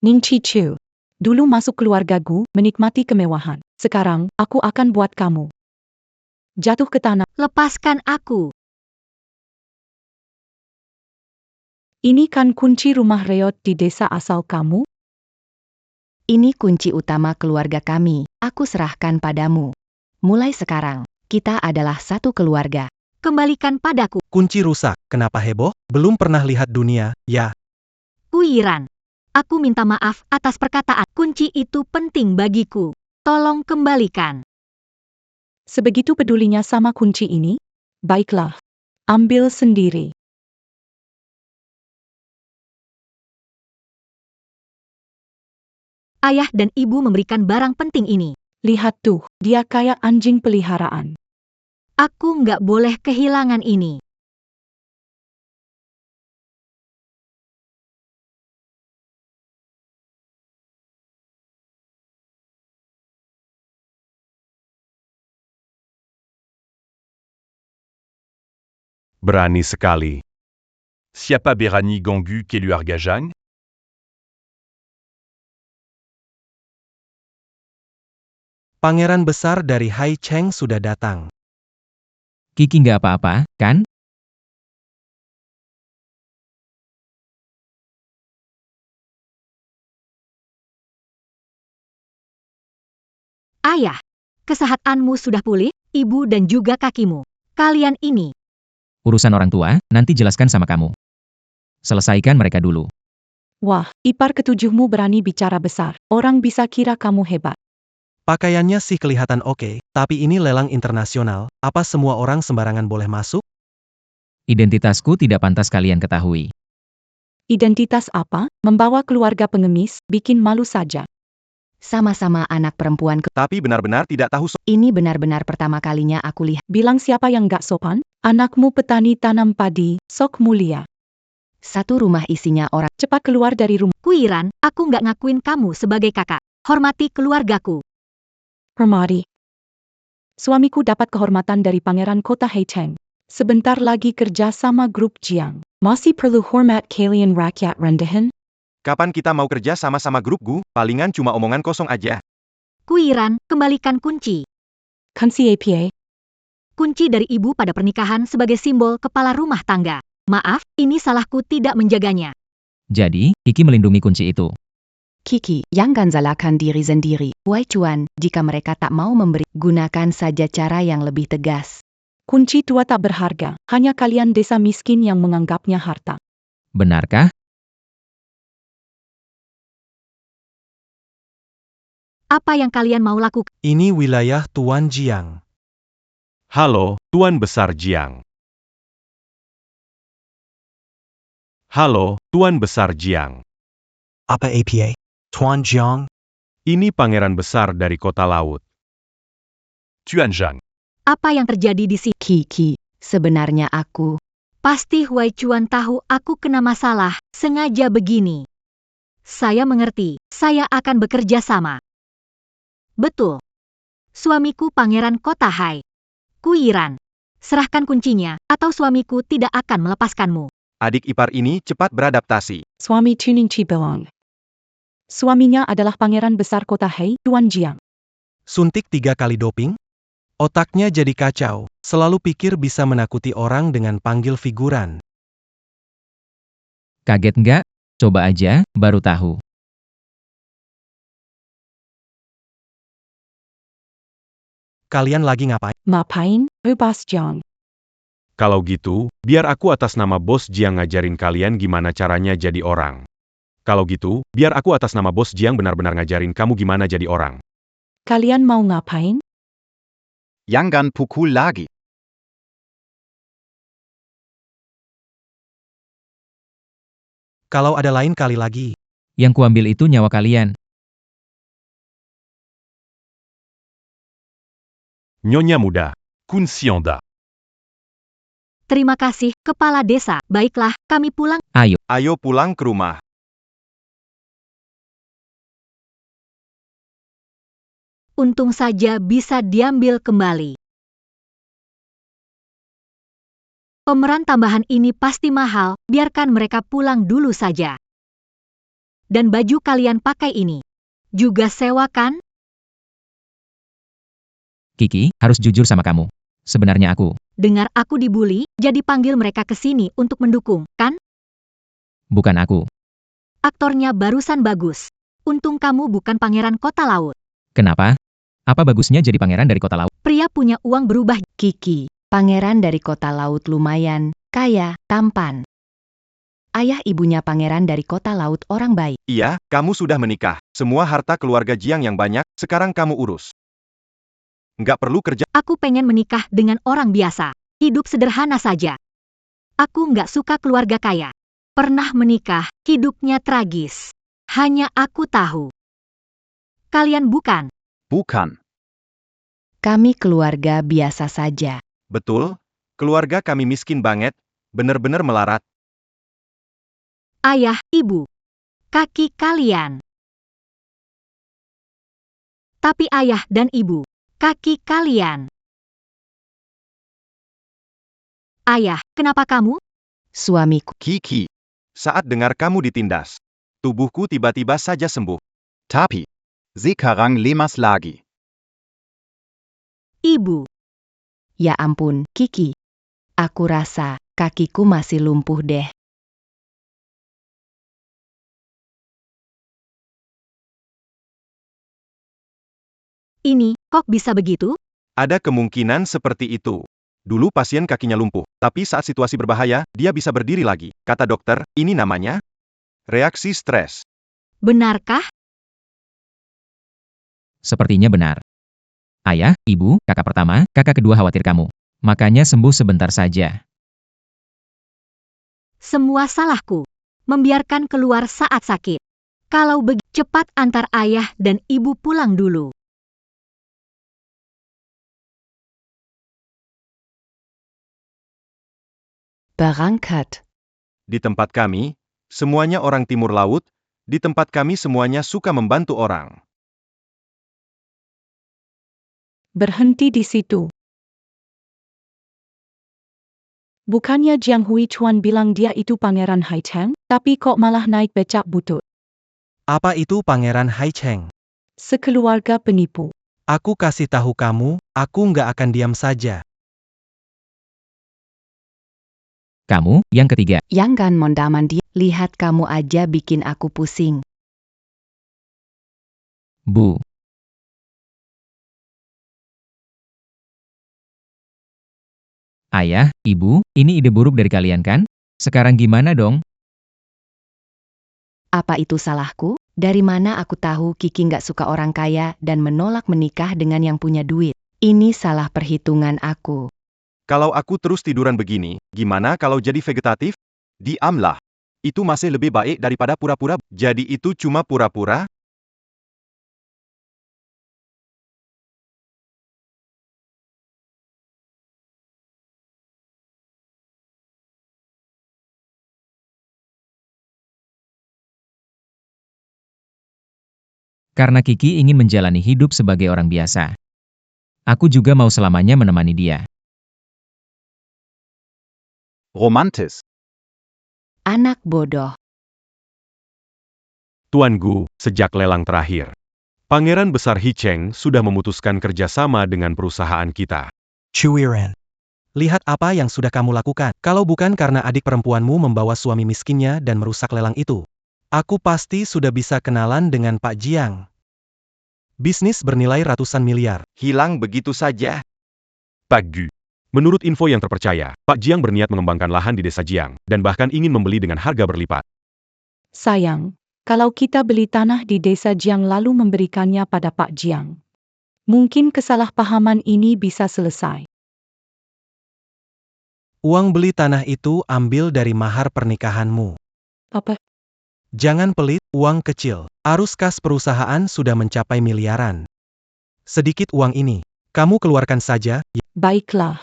Ningchichu. Dulu masuk keluargaku, menikmati kemewahan. Sekarang, aku akan buat kamu jatuh ke tanah. Lepaskan aku. Ini kan kunci rumah reot di desa asal kamu? Ini kunci utama keluarga kami, aku serahkan padamu. Mulai sekarang, kita adalah satu keluarga. Kembalikan padaku. Kunci rusak, kenapa heboh? Belum pernah lihat dunia, ya. Kuiran. Aku minta maaf atas perkataan. Kunci itu penting bagiku. Tolong kembalikan. Sebegitu pedulinya sama kunci ini? Baiklah. Ambil sendiri. Ayah dan ibu memberikan barang penting ini. Lihat tuh, dia kayak anjing peliharaan. Aku nggak boleh kehilangan ini. Berani sekali. Siapa berani ganggu keluarga Zhang? Pangeran besar dari Haicheng sudah datang. Kiki nggak apa-apa, kan? Ayah, kesehatanmu sudah pulih, ibu dan juga kakimu. Kalian ini. Urusan orang tua, nanti jelaskan sama kamu. Selesaikan mereka dulu. Wah, ipar ketujuhmu berani bicara besar. Orang bisa kira kamu hebat. Pakaiannya sih kelihatan oke, tapi ini lelang internasional, apa semua orang sembarangan boleh masuk? Identitasku tidak pantas kalian ketahui. Identitas apa? Membawa keluarga pengemis, bikin malu saja. Sama-sama anak perempuan Tapi benar-benar tidak tahu ini benar-benar pertama kalinya aku lihat. Bilang siapa yang gak sopan? Anakmu petani tanam padi, sok mulia. Satu rumah isinya orang. Cepat keluar dari rumah. Kuiran, aku nggak ngakuin kamu sebagai kakak. Hormati keluargaku. Hormati. Suamiku dapat kehormatan dari Pangeran Kota Haicheng. Sebentar lagi kerja sama grup Jiang. Masih perlu hormat kalian rakyat rendahan? kapan kita mau kerja sama-sama grup Gu, palingan cuma omongan kosong aja. Kuiran, kembalikan kunci. Kunci apa? Kunci dari ibu pada pernikahan sebagai simbol kepala rumah tangga. Maaf, ini salahku tidak menjaganya. Jadi, Kiki melindungi kunci itu. Kiki, jangan salahkan diri sendiri. Wei Chuan, jika mereka tak mau memberi, gunakan saja cara yang lebih tegas. Kunci tua tak berharga, hanya kalian desa miskin yang menganggapnya harta. Benarkah? Apa yang kalian mau lakukan? Ini wilayah Tuan Jiang. Halo, Tuan Besar Jiang. Halo, Tuan Besar Jiang. Apa APA? Tuan Jiang? Ini pangeran besar dari kota laut. Tuan Zhang. Apa yang terjadi di sini? Kiki, sebenarnya aku. Pasti Wei Chuan tahu aku kena masalah, sengaja begini. Saya mengerti, saya akan bekerja sama. Betul. Suamiku pangeran kota Hai. Kuiran. Serahkan kuncinya, atau suamiku tidak akan melepaskanmu. Adik ipar ini cepat beradaptasi. Suami Tuning Cibelang. Suaminya adalah pangeran besar kota Hai, Tuan Jiang. Suntik 3 kali doping? Otaknya jadi kacau, selalu pikir bisa menakuti orang dengan panggil figuran. Kaget nggak? Coba aja, baru tahu. Kalian lagi ngapain? Ngapain, Bos Jiang? Kalau gitu, biar aku atas nama Bos Jiang ngajarin kalian gimana caranya jadi orang. Kalau gitu, biar aku atas nama Bos Jiang benar-benar ngajarin kamu gimana jadi orang. Kalian mau ngapain? Jangan pukul lagi. Kalau ada lain kali lagi, Yang kuambil itu nyawa kalian. Nyonya muda. Kun Sionda. Terima kasih, Kepala Desa. Baiklah, kami pulang. Ayo pulang ke rumah. Untung saja bisa diambil kembali. Pemeran tambahan ini pasti mahal, biarkan mereka pulang dulu saja. Dan baju kalian pakai ini. Juga sewa kan? Kiki, harus jujur sama kamu. Sebenarnya aku. Dengar aku dibully, jadi panggil mereka ke sini untuk mendukung, kan? Bukan aku. Aktornya barusan bagus. Untung kamu bukan pangeran kota laut. Kenapa? Apa bagusnya jadi pangeran dari kota laut? Pria punya uang berubah. Kiki, pangeran dari kota laut lumayan, kaya, tampan. Ayah ibunya pangeran dari kota laut orang baik. Iya, kamu sudah menikah. Semua harta keluarga Jiang yang banyak, sekarang kamu urus. Nggak perlu kerja. Aku pengen menikah dengan orang biasa. Hidup sederhana saja. Aku nggak suka keluarga kaya. Pernah menikah, hidupnya tragis. Hanya aku tahu. Kalian bukan. Bukan. Kami keluarga biasa saja. Betul, keluarga kami miskin banget, bener-bener melarat. Ayah, ibu. Kaki kalian. Tapi ayah dan ibu. Kaki kalian. Ayah, kenapa kamu? Suamiku. Kiki, saat dengar kamu ditindas, tubuhku tiba-tiba saja sembuh. Tapi, sekarang lemas lagi. Ibu. Ya ampun, Kiki. Aku rasa kakiku masih lumpuh deh. Ini, kok bisa begitu? Ada kemungkinan seperti itu. Dulu pasien kakinya lumpuh, tapi saat situasi berbahaya, dia bisa berdiri lagi. Kata dokter, ini namanya reaksi stres. Benarkah? Sepertinya benar. Ayah, ibu, kakak pertama, kakak kedua khawatir kamu. Makanya sembuh sebentar saja. Semua salahku. Membiarkan keluar saat sakit. Kalau begitu, cepat antar ayah dan ibu pulang dulu. Berangkat. Di tempat kami, semuanya orang timur laut, di tempat kami semuanya suka membantu orang. Berhenti di situ. Bukannya Jiang Hui Chuan bilang dia itu Pangeran Haicheng, tapi kok malah naik becak butut? apa itu Pangeran Haicheng? Sekeluarga penipu. Aku kasih tahu kamu, aku nggak akan diam saja. Kamu, yang ketiga. Jangan mondar-mandir, lihat kamu aja bikin aku pusing. Bu. Ayah, ibu, ini ide buruk dari kalian kan? Sekarang gimana dong? Apa itu salahku? Dari mana aku tahu Kiki nggak suka orang kaya dan menolak menikah dengan yang punya duit? Ini salah perhitungan aku. Kalau aku terus tiduran begini, gimana kalau jadi vegetatif? Diamlah. Itu masih lebih baik daripada pura-pura. Jadi itu cuma pura-pura? Karena Kiki ingin menjalani hidup sebagai orang biasa. Aku juga mau selamanya menemani dia. Romantis. Anak bodoh. Tuan Gu, sejak lelang terakhir, Pangeran Besar Hicheng sudah memutuskan kerjasama dengan perusahaan kita. Chuiren. Lihat apa yang sudah kamu lakukan. Kalau bukan karena adik perempuanmu membawa suami miskinnya dan merusak lelang itu, aku pasti sudah bisa kenalan dengan Pak Jiang. Bisnis bernilai ratusan miliar. Hilang begitu saja. Pak Gu. Menurut info yang terpercaya, Pak Jiang berniat mengembangkan lahan di desa Jiang, dan bahkan ingin membeli dengan harga berlipat. Sayang, kalau kita beli tanah di desa Jiang lalu memberikannya pada Pak Jiang, mungkin kesalahpahaman ini bisa selesai. Uang beli tanah itu ambil dari mahar pernikahanmu. Apa? Jangan pelit, uang kecil. Arus kas perusahaan sudah mencapai miliaran. Sedikit uang ini, kamu keluarkan saja. Baiklah.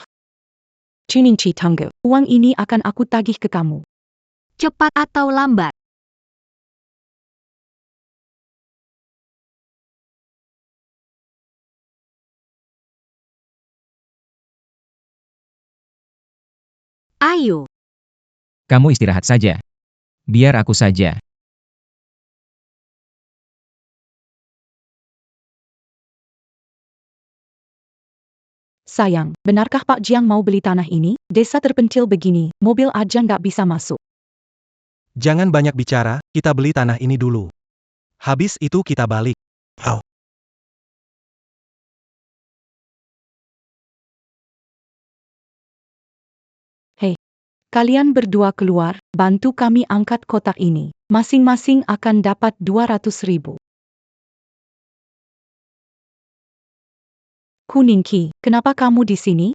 Chuninchi Tanggo, uang ini akan aku tagih ke kamu. Cepat atau lambat. Ayo. Kamu istirahat saja. Biar aku saja. Sayang, benarkah Pak Jiang mau beli tanah ini? Desa terpencil begini, mobil aja nggak bisa masuk. Jangan banyak bicara, kita beli tanah ini dulu. Habis itu kita balik. Hei, kalian berdua keluar, bantu kami angkat kotak ini. Masing-masing akan dapat 200.000. Kuningki, kenapa kamu di sini?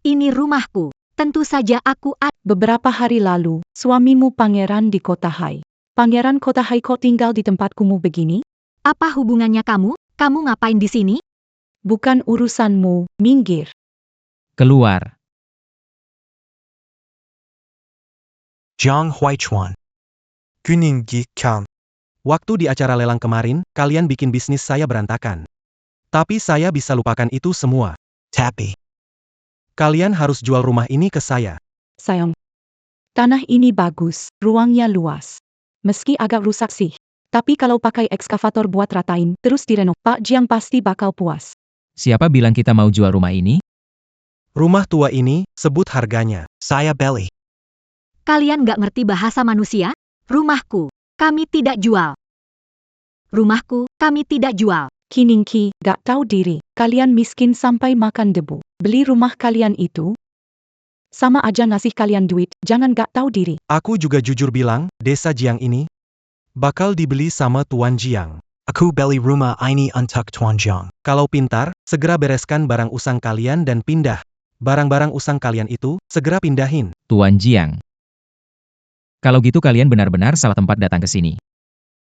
Ini rumahku. Tentu saja aku Beberapa hari lalu, suamimu pangeran di kota Hai. Pangeran kota Hai kok tinggal di tempatkumu begini? Apa hubungannya kamu? Kamu ngapain di sini? Bukan urusanmu, minggir. Keluar. Jiang Huichuan. Kuninggi Kan. Waktu di acara lelang kemarin, kalian bikin bisnis saya berantakan. Tapi saya bisa lupakan itu semua. Tapi. Kalian harus jual rumah ini ke saya. Sayang, tanah ini bagus, ruangnya luas. Meski agak rusak sih. Tapi kalau pakai ekskavator buat ratain, terus direnov, Pak Jiang pasti bakal puas. Siapa bilang kita mau jual rumah ini? Rumah tua ini, sebut harganya. Saya beli. Kalian nggak ngerti bahasa manusia? Rumahku, kami tidak jual. Rumahku, kami tidak jual. Kiningki, gak tahu diri. Kalian miskin sampai makan debu. Beli rumah kalian itu? Sama aja ngasih kalian duit, jangan gak tahu diri. Aku juga jujur bilang, desa Jiang ini bakal dibeli sama Tuan Jiang. Aku beli rumah ini untuk Tuan Jiang. Kalau pintar, segera bereskan barang usang kalian dan pindah. Barang-barang usang kalian itu, segera pindahin. Tuan Jiang. Kalau gitu kalian benar-benar salah tempat datang ke sini.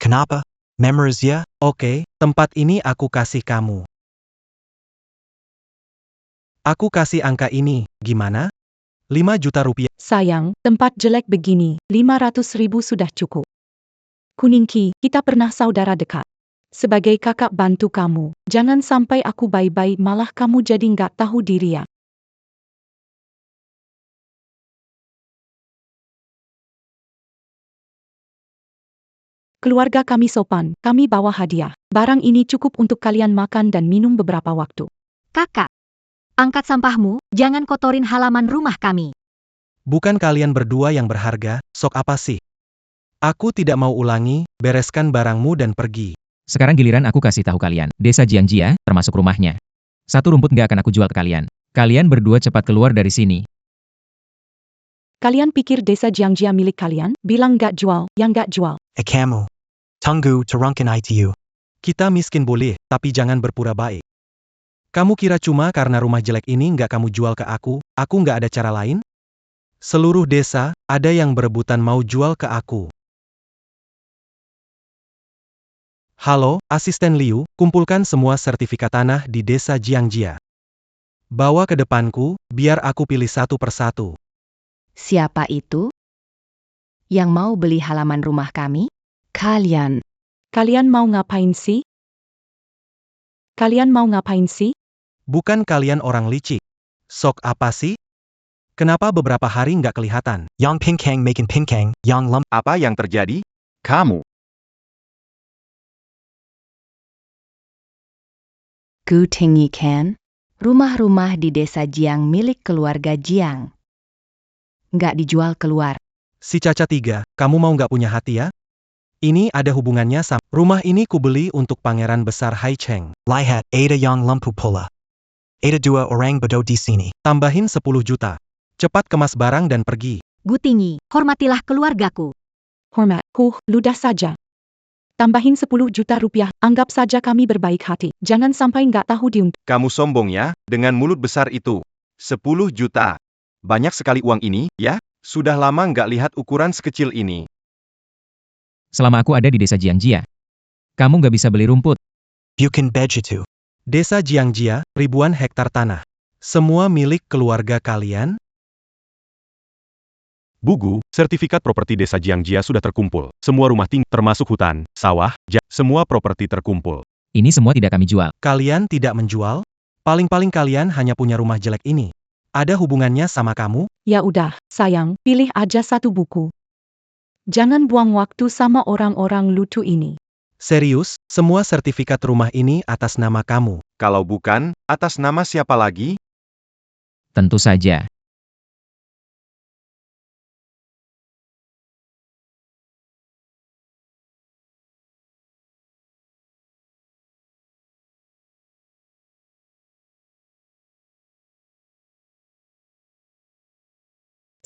Kenapa? Memories ya? Oke, tempat ini aku kasih kamu. Aku kasih angka ini, gimana? 5 juta rupiah. Sayang, tempat jelek begini, 500.000 sudah cukup. Kuningki, kita pernah saudara dekat. Sebagai kakak bantu kamu, jangan sampai aku bye-bye malah kamu jadi nggak tahu diri ya. Keluarga kami sopan, kami bawa hadiah. Barang ini cukup untuk kalian makan dan minum beberapa waktu. Kakak, angkat sampahmu, jangan kotorin halaman rumah kami. Bukan kalian berdua yang berharga, sok apa sih? Aku tidak mau ulangi, bereskan barangmu dan pergi. Sekarang giliran aku kasih tahu kalian. Desa Jiangjia, termasuk rumahnya. Satu rumput nggak akan aku jual ke kalian. Kalian berdua cepat keluar dari sini. Kalian pikir desa Jiangjia milik kalian? Bilang nggak jual, yang nggak jual. Kamu. Tunggu terangkan itu. Kita miskin boleh, tapi jangan berpura baik. Kamu kira cuma karena rumah jelek ini nggak kamu jual ke aku nggak ada cara lain? Seluruh desa, ada yang berebutan mau jual ke aku. Halo, Asisten Liu, kumpulkan semua sertifikat tanah di desa Jiangjia. Bawa ke depanku, biar aku pilih satu persatu. Siapa itu? Yang mau beli halaman rumah kami? Kalian. Kalian mau ngapain sih? Kalian mau ngapain sih? Bukan kalian orang licik. Sok apa sih? Kenapa beberapa hari nggak kelihatan? Yang pinkang making pinkang, yang lem. Apa yang terjadi? Kamu. Gu tinggi kan? Rumah-rumah di desa Jiang milik keluarga Jiang. Nggak dijual keluar. Si Caca 3, kamu mau nggak punya hati ya? Ini ada hubungannya sama rumah ini kubeli untuk pangeran besar Hai Cheng. Lihat, ada yang lampu pula. Ada 2 orang bodoh di sini. Tambahin 10 juta. Cepat kemas barang dan pergi. Gutinggi, hormatilah keluargaku. Hormat, ludah saja. Tambahin 10 juta rupiah, anggap saja kami berbaik hati. Jangan sampai nggak tahu diuntung. Kamu sombong ya, dengan mulut besar itu. 10 juta. Banyak sekali uang ini, ya? Sudah lama nggak lihat ukuran sekecil ini. Selama aku ada di desa Jiangjia, kamu nggak bisa beli rumput. Bukan begitu. Desa Jiangjia, ribuan hektar tanah. Semua milik keluarga kalian? Bugu, sertifikat properti desa Jiangjia sudah terkumpul. Semua rumah tinggi, termasuk hutan, sawah, semua properti terkumpul. Ini semua tidak kami jual. Kalian tidak menjual? Paling-paling kalian hanya punya rumah jelek ini. Ada hubungannya sama kamu? Ya udah, sayang, pilih aja satu buku. Jangan buang waktu sama orang-orang lucu ini. Serius, semua sertifikat rumah ini atas nama kamu. Kalau bukan, atas nama siapa lagi? Tentu saja.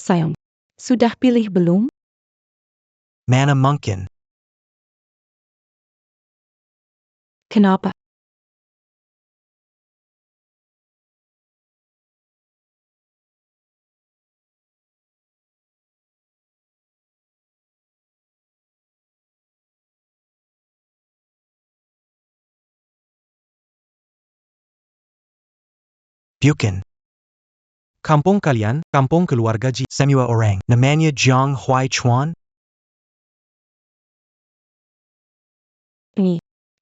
Sayang, sudah pilih belum? Mana mungkin. Kenapa? Bukan. Kampung kalian, kampung keluarga Ji. Semua orang. Namanya Jiang Hui Chuan.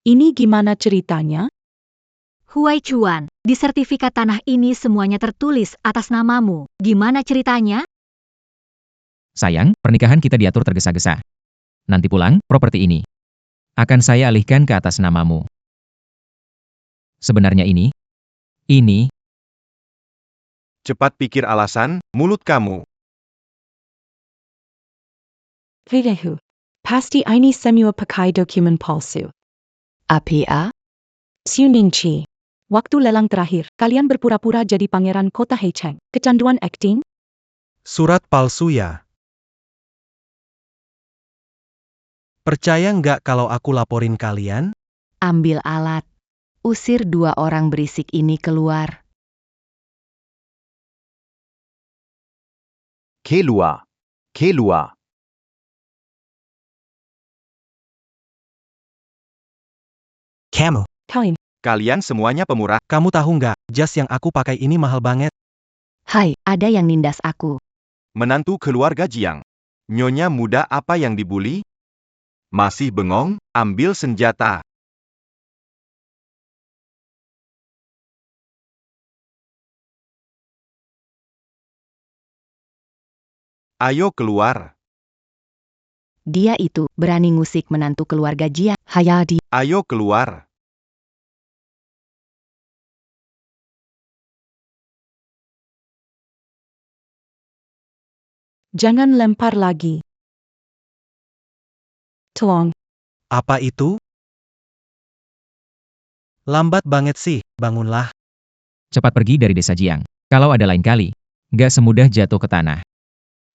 Ini gimana ceritanya? Huai Chuan, di sertifikat tanah ini semuanya tertulis atas namamu. Gimana ceritanya? Sayang, pernikahan kita diatur tergesa-gesa. Nanti pulang, properti ini akan saya alihkan ke atas namamu. Sebenarnya ini. Cepat pikir alasan, mulut kamu. Hidehu. Pasti ini semua pakai dokumen palsu. APA? Xiuningshi. Waktu lelang terakhir, kalian berpura-pura jadi pangeran kota Heicheng. Kecanduan acting? Surat palsu ya? Percaya nggak kalau aku laporin kalian? Ambil alat. Usir 2 orang berisik ini keluar. Keluar. Keluar. Kamu. Kalian semuanya pemurah. Kamu tahu nggak, jas yang aku pakai ini mahal banget. Hai, ada yang nindas aku. Menantu keluarga Jiang. Nyonya muda apa yang dibuli? Masih bengong? Ambil senjata. Ayo keluar. Dia itu, berani ngusik menantu keluarga Jiang. Hayadi. Ayo keluar. Jangan lempar lagi. Tolong. Apa itu? Lambat banget sih, bangunlah. Cepat pergi dari desa Jiang. Kalau ada lain kali, nggak semudah jatuh ke tanah.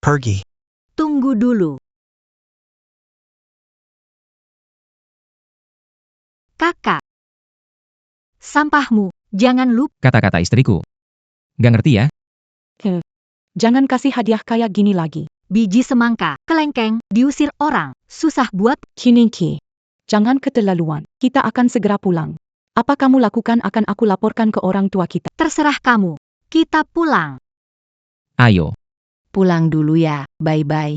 Pergi. Tunggu dulu. Kakak. Sampahmu, jangan lupa. Kata-kata istriku. Nggak ngerti ya? Jangan kasih hadiah kayak gini lagi. Biji semangka, kelengkeng, diusir orang. Susah buat. Kiningki. Jangan keterlaluan. Kita akan segera pulang. Apa kamu lakukan akan aku laporkan ke orang tua kita. Terserah kamu. Kita pulang. Ayo. Pulang dulu ya, bye-bye.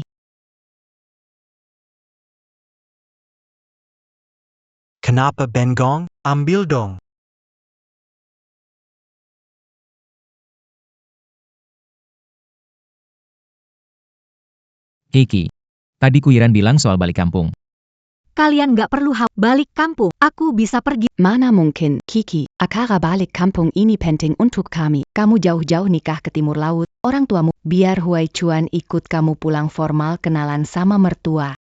Kenapa bengong? Ambil dong. Kiki. Tadi Kuiran bilang soal balik kampung. Kalian gak perlu balik kampung. Aku bisa pergi. Mana mungkin, Kiki, acara balik kampung ini penting untuk kami. Kamu jauh-jauh nikah ke timur laut, orang tuamu. Biar Huai Chuan ikut kamu pulang formal kenalan sama mertua.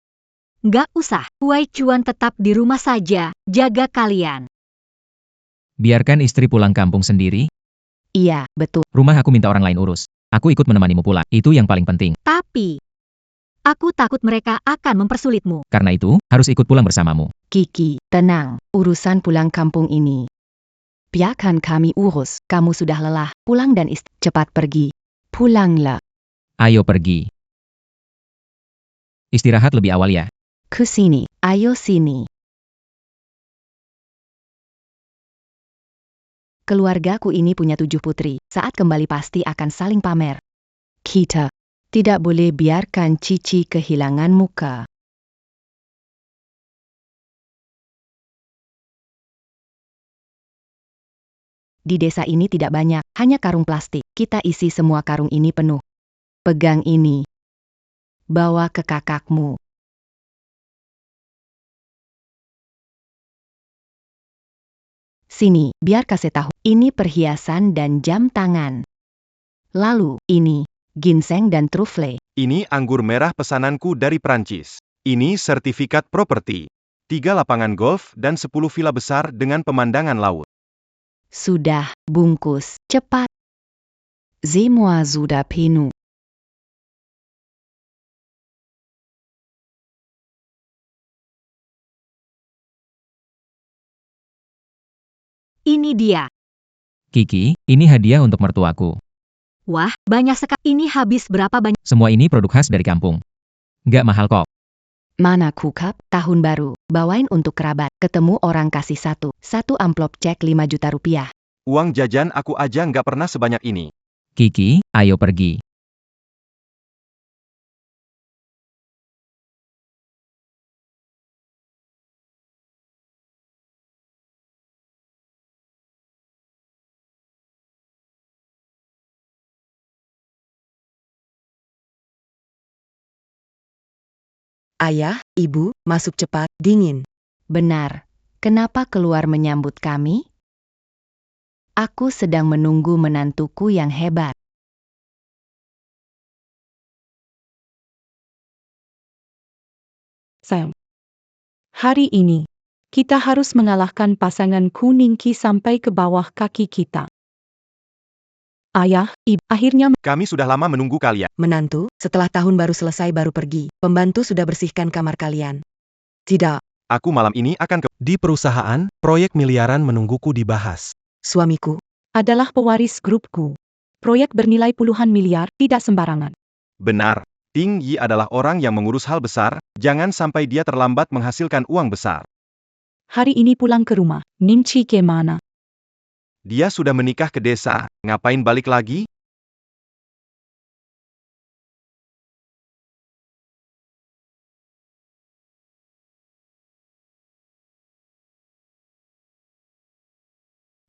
Gak usah. Huai Chuan tetap di rumah saja, jaga kalian. Biarkan istri pulang kampung sendiri. Iya, betul. Rumah aku minta orang lain urus. Aku ikut menemanimu pulang. Itu yang paling penting. Tapi aku takut mereka akan mempersulitmu. Karena itu, harus ikut pulang bersamamu. Kiki, tenang. Urusan pulang kampung ini biarkan kami urus. Kamu sudah lelah. Pulang dan cepat pergi. Pulanglah. Ayo pergi. Istirahat lebih awal ya. Ke sini. Ayo sini. Keluargaku ini punya 7 putri. Saat kembali pasti akan saling pamer. Kita tidak boleh biarkan Cici kehilangan muka. Di desa ini tidak banyak, hanya karung plastik. Kita isi semua karung ini penuh. Pegang ini. Bawa ke kakakmu. Sini, biar kasih tahu. Ini perhiasan dan jam tangan. Lalu, ini ginseng dan trufle. Ini anggur merah pesananku dari Prancis. Ini sertifikat properti. 3 lapangan golf dan 10 villa besar dengan pemandangan laut. Sudah, bungkus, cepat. Semua sudah penuh. Ini dia. Kiki, ini hadiah untuk mertuaku. Wah, banyak sekali. Ini habis berapa banyak? Semua ini produk khas dari kampung. Nggak mahal kok. Mana kukap, tahun baru, bawain untuk kerabat. Ketemu orang kasih satu amplop cek 5 juta rupiah. Uang jajan aku aja nggak pernah sebanyak ini. Kiki, ayo pergi. Ayah, ibu, masuk cepat, dingin. Benar. Kenapa keluar menyambut kami? Aku sedang menunggu menantuku yang hebat. Sayang. Hari ini, kita harus mengalahkan pasangan Kuningki sampai ke bawah kaki kita. Ayah, ibu, akhirnya Kami sudah lama menunggu kalian. Menantu, setelah tahun baru selesai baru pergi. Pembantu sudah bersihkan kamar kalian. Tidak, Aku malam ini akan ke... Di perusahaan, proyek miliaran menungguku dibahas. suamiku. adalah pewaris grupku. Proyek bernilai puluhan miliar, tidak sembarangan. Benar. Ting Yi adalah orang yang mengurus hal besar, jangan sampai dia terlambat menghasilkan uang besar. Hari ini pulang ke rumah. Nimci ke mana? Dia sudah menikah ke desa, ngapain balik lagi?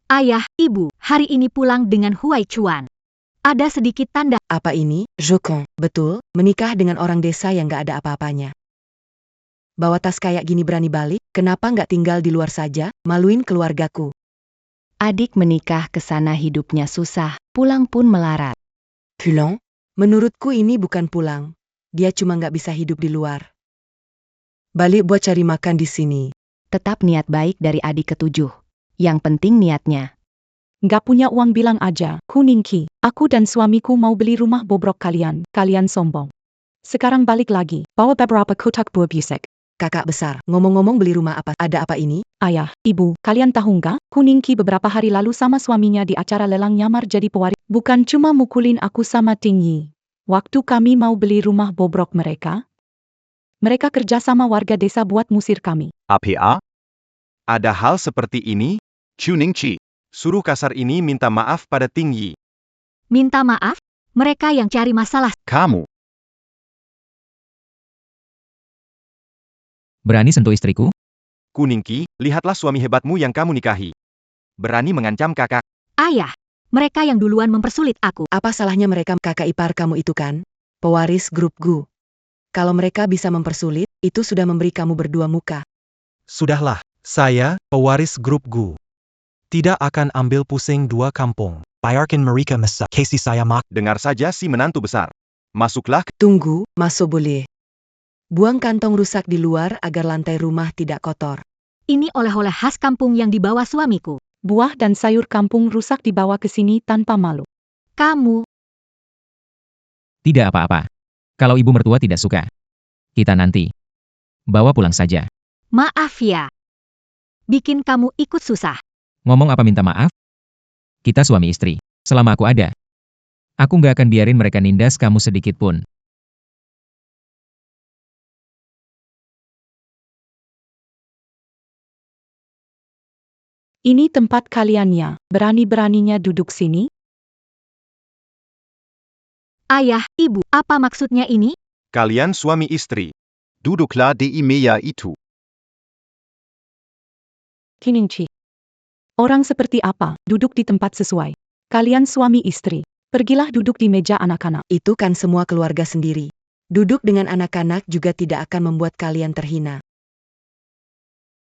Ayah, ibu, hari ini pulang dengan Huai Chuan. Ada sedikit tanda. Apa ini? Jokong, betul, menikah dengan orang desa yang gak ada apa-apanya. Bawa tas kayak gini berani balik, kenapa nggak tinggal di luar saja, maluin keluargaku. Adik menikah ke sana hidupnya susah, pulang pun melarat. Pulang? Menurutku ini bukan pulang. Dia cuma nggak bisa hidup di luar. Balik buat cari makan di sini. Tetap niat baik dari adik ketujuh. Yang penting niatnya. Nggak punya uang bilang aja, Kuningki, aku dan suamiku mau beli rumah bobrok kalian, kalian sombong. Sekarang balik lagi, bawa beberapa kotak buah bisek. Kakak besar, ngomong-ngomong beli rumah apa? Ada apa ini? Ayah, ibu, kalian tahu nggak? Kuningki beberapa hari lalu sama suaminya di acara lelang nyamar jadi pewaris. Bukan cuma mukulin aku sama Ting Yi. Waktu kami mau beli rumah bobrok mereka kerja sama warga desa buat musir kami. APA? Ada hal seperti ini? Chuning-chi. Suruh kasar ini minta maaf pada Ting Yi. Minta maaf? Mereka yang cari masalah. Kamu. Berani sentuh istriku? Kuningki, lihatlah suami hebatmu yang kamu nikahi. Berani mengancam kakak. Ayah, mereka yang duluan mempersulit aku. Apa salahnya mereka? Kakak ipar kamu itu kan? Pewaris grup Gu. Kalau mereka bisa mempersulit, itu sudah memberi kamu berdua muka. Sudahlah, saya, pewaris grup Gu, tidak akan ambil pusing dua kampung. Biarkan mereka masa kasih saya mak. Dengar saja si menantu besar. Masuklah Tunggu, masuk boleh. Buang kantong rusak di luar agar lantai rumah tidak kotor. Ini oleh-oleh khas kampung yang dibawa suamiku. Buah dan sayur kampung rusak dibawa ke sini tanpa malu. Kamu, Tidak apa-apa. Kalau ibu mertua tidak suka, kita nanti bawa pulang saja. maaf ya. Bikin kamu ikut susah. Ngomong apa minta maaf? Kita suami istri. Selama aku ada, aku nggak akan biarin mereka nindas kamu sedikit pun. Ini tempat kaliannya, berani-beraninya duduk sini? Ayah, ibu, apa maksudnya ini? kalian suami istri. Duduklah di meja itu. Kiningci. Orang seperti apa, duduk di tempat sesuai. Kalian suami istri. Pergilah duduk di meja anak-anak. Itu kan semua keluarga sendiri. Duduk dengan anak-anak juga tidak akan membuat kalian terhina.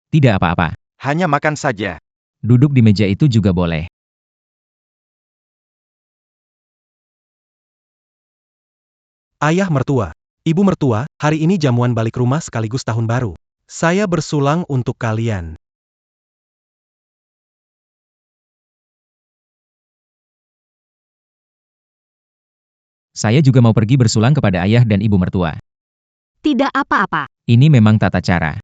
Tidak apa-apa. Hanya makan saja. Duduk di meja itu juga boleh. Ayah mertua, ibu mertua, hari ini jamuan balik rumah sekaligus tahun baru. Saya bersulang untuk kalian. Saya juga mau pergi bersulang kepada ayah dan ibu mertua. Tidak apa-apa. Ini memang tata cara.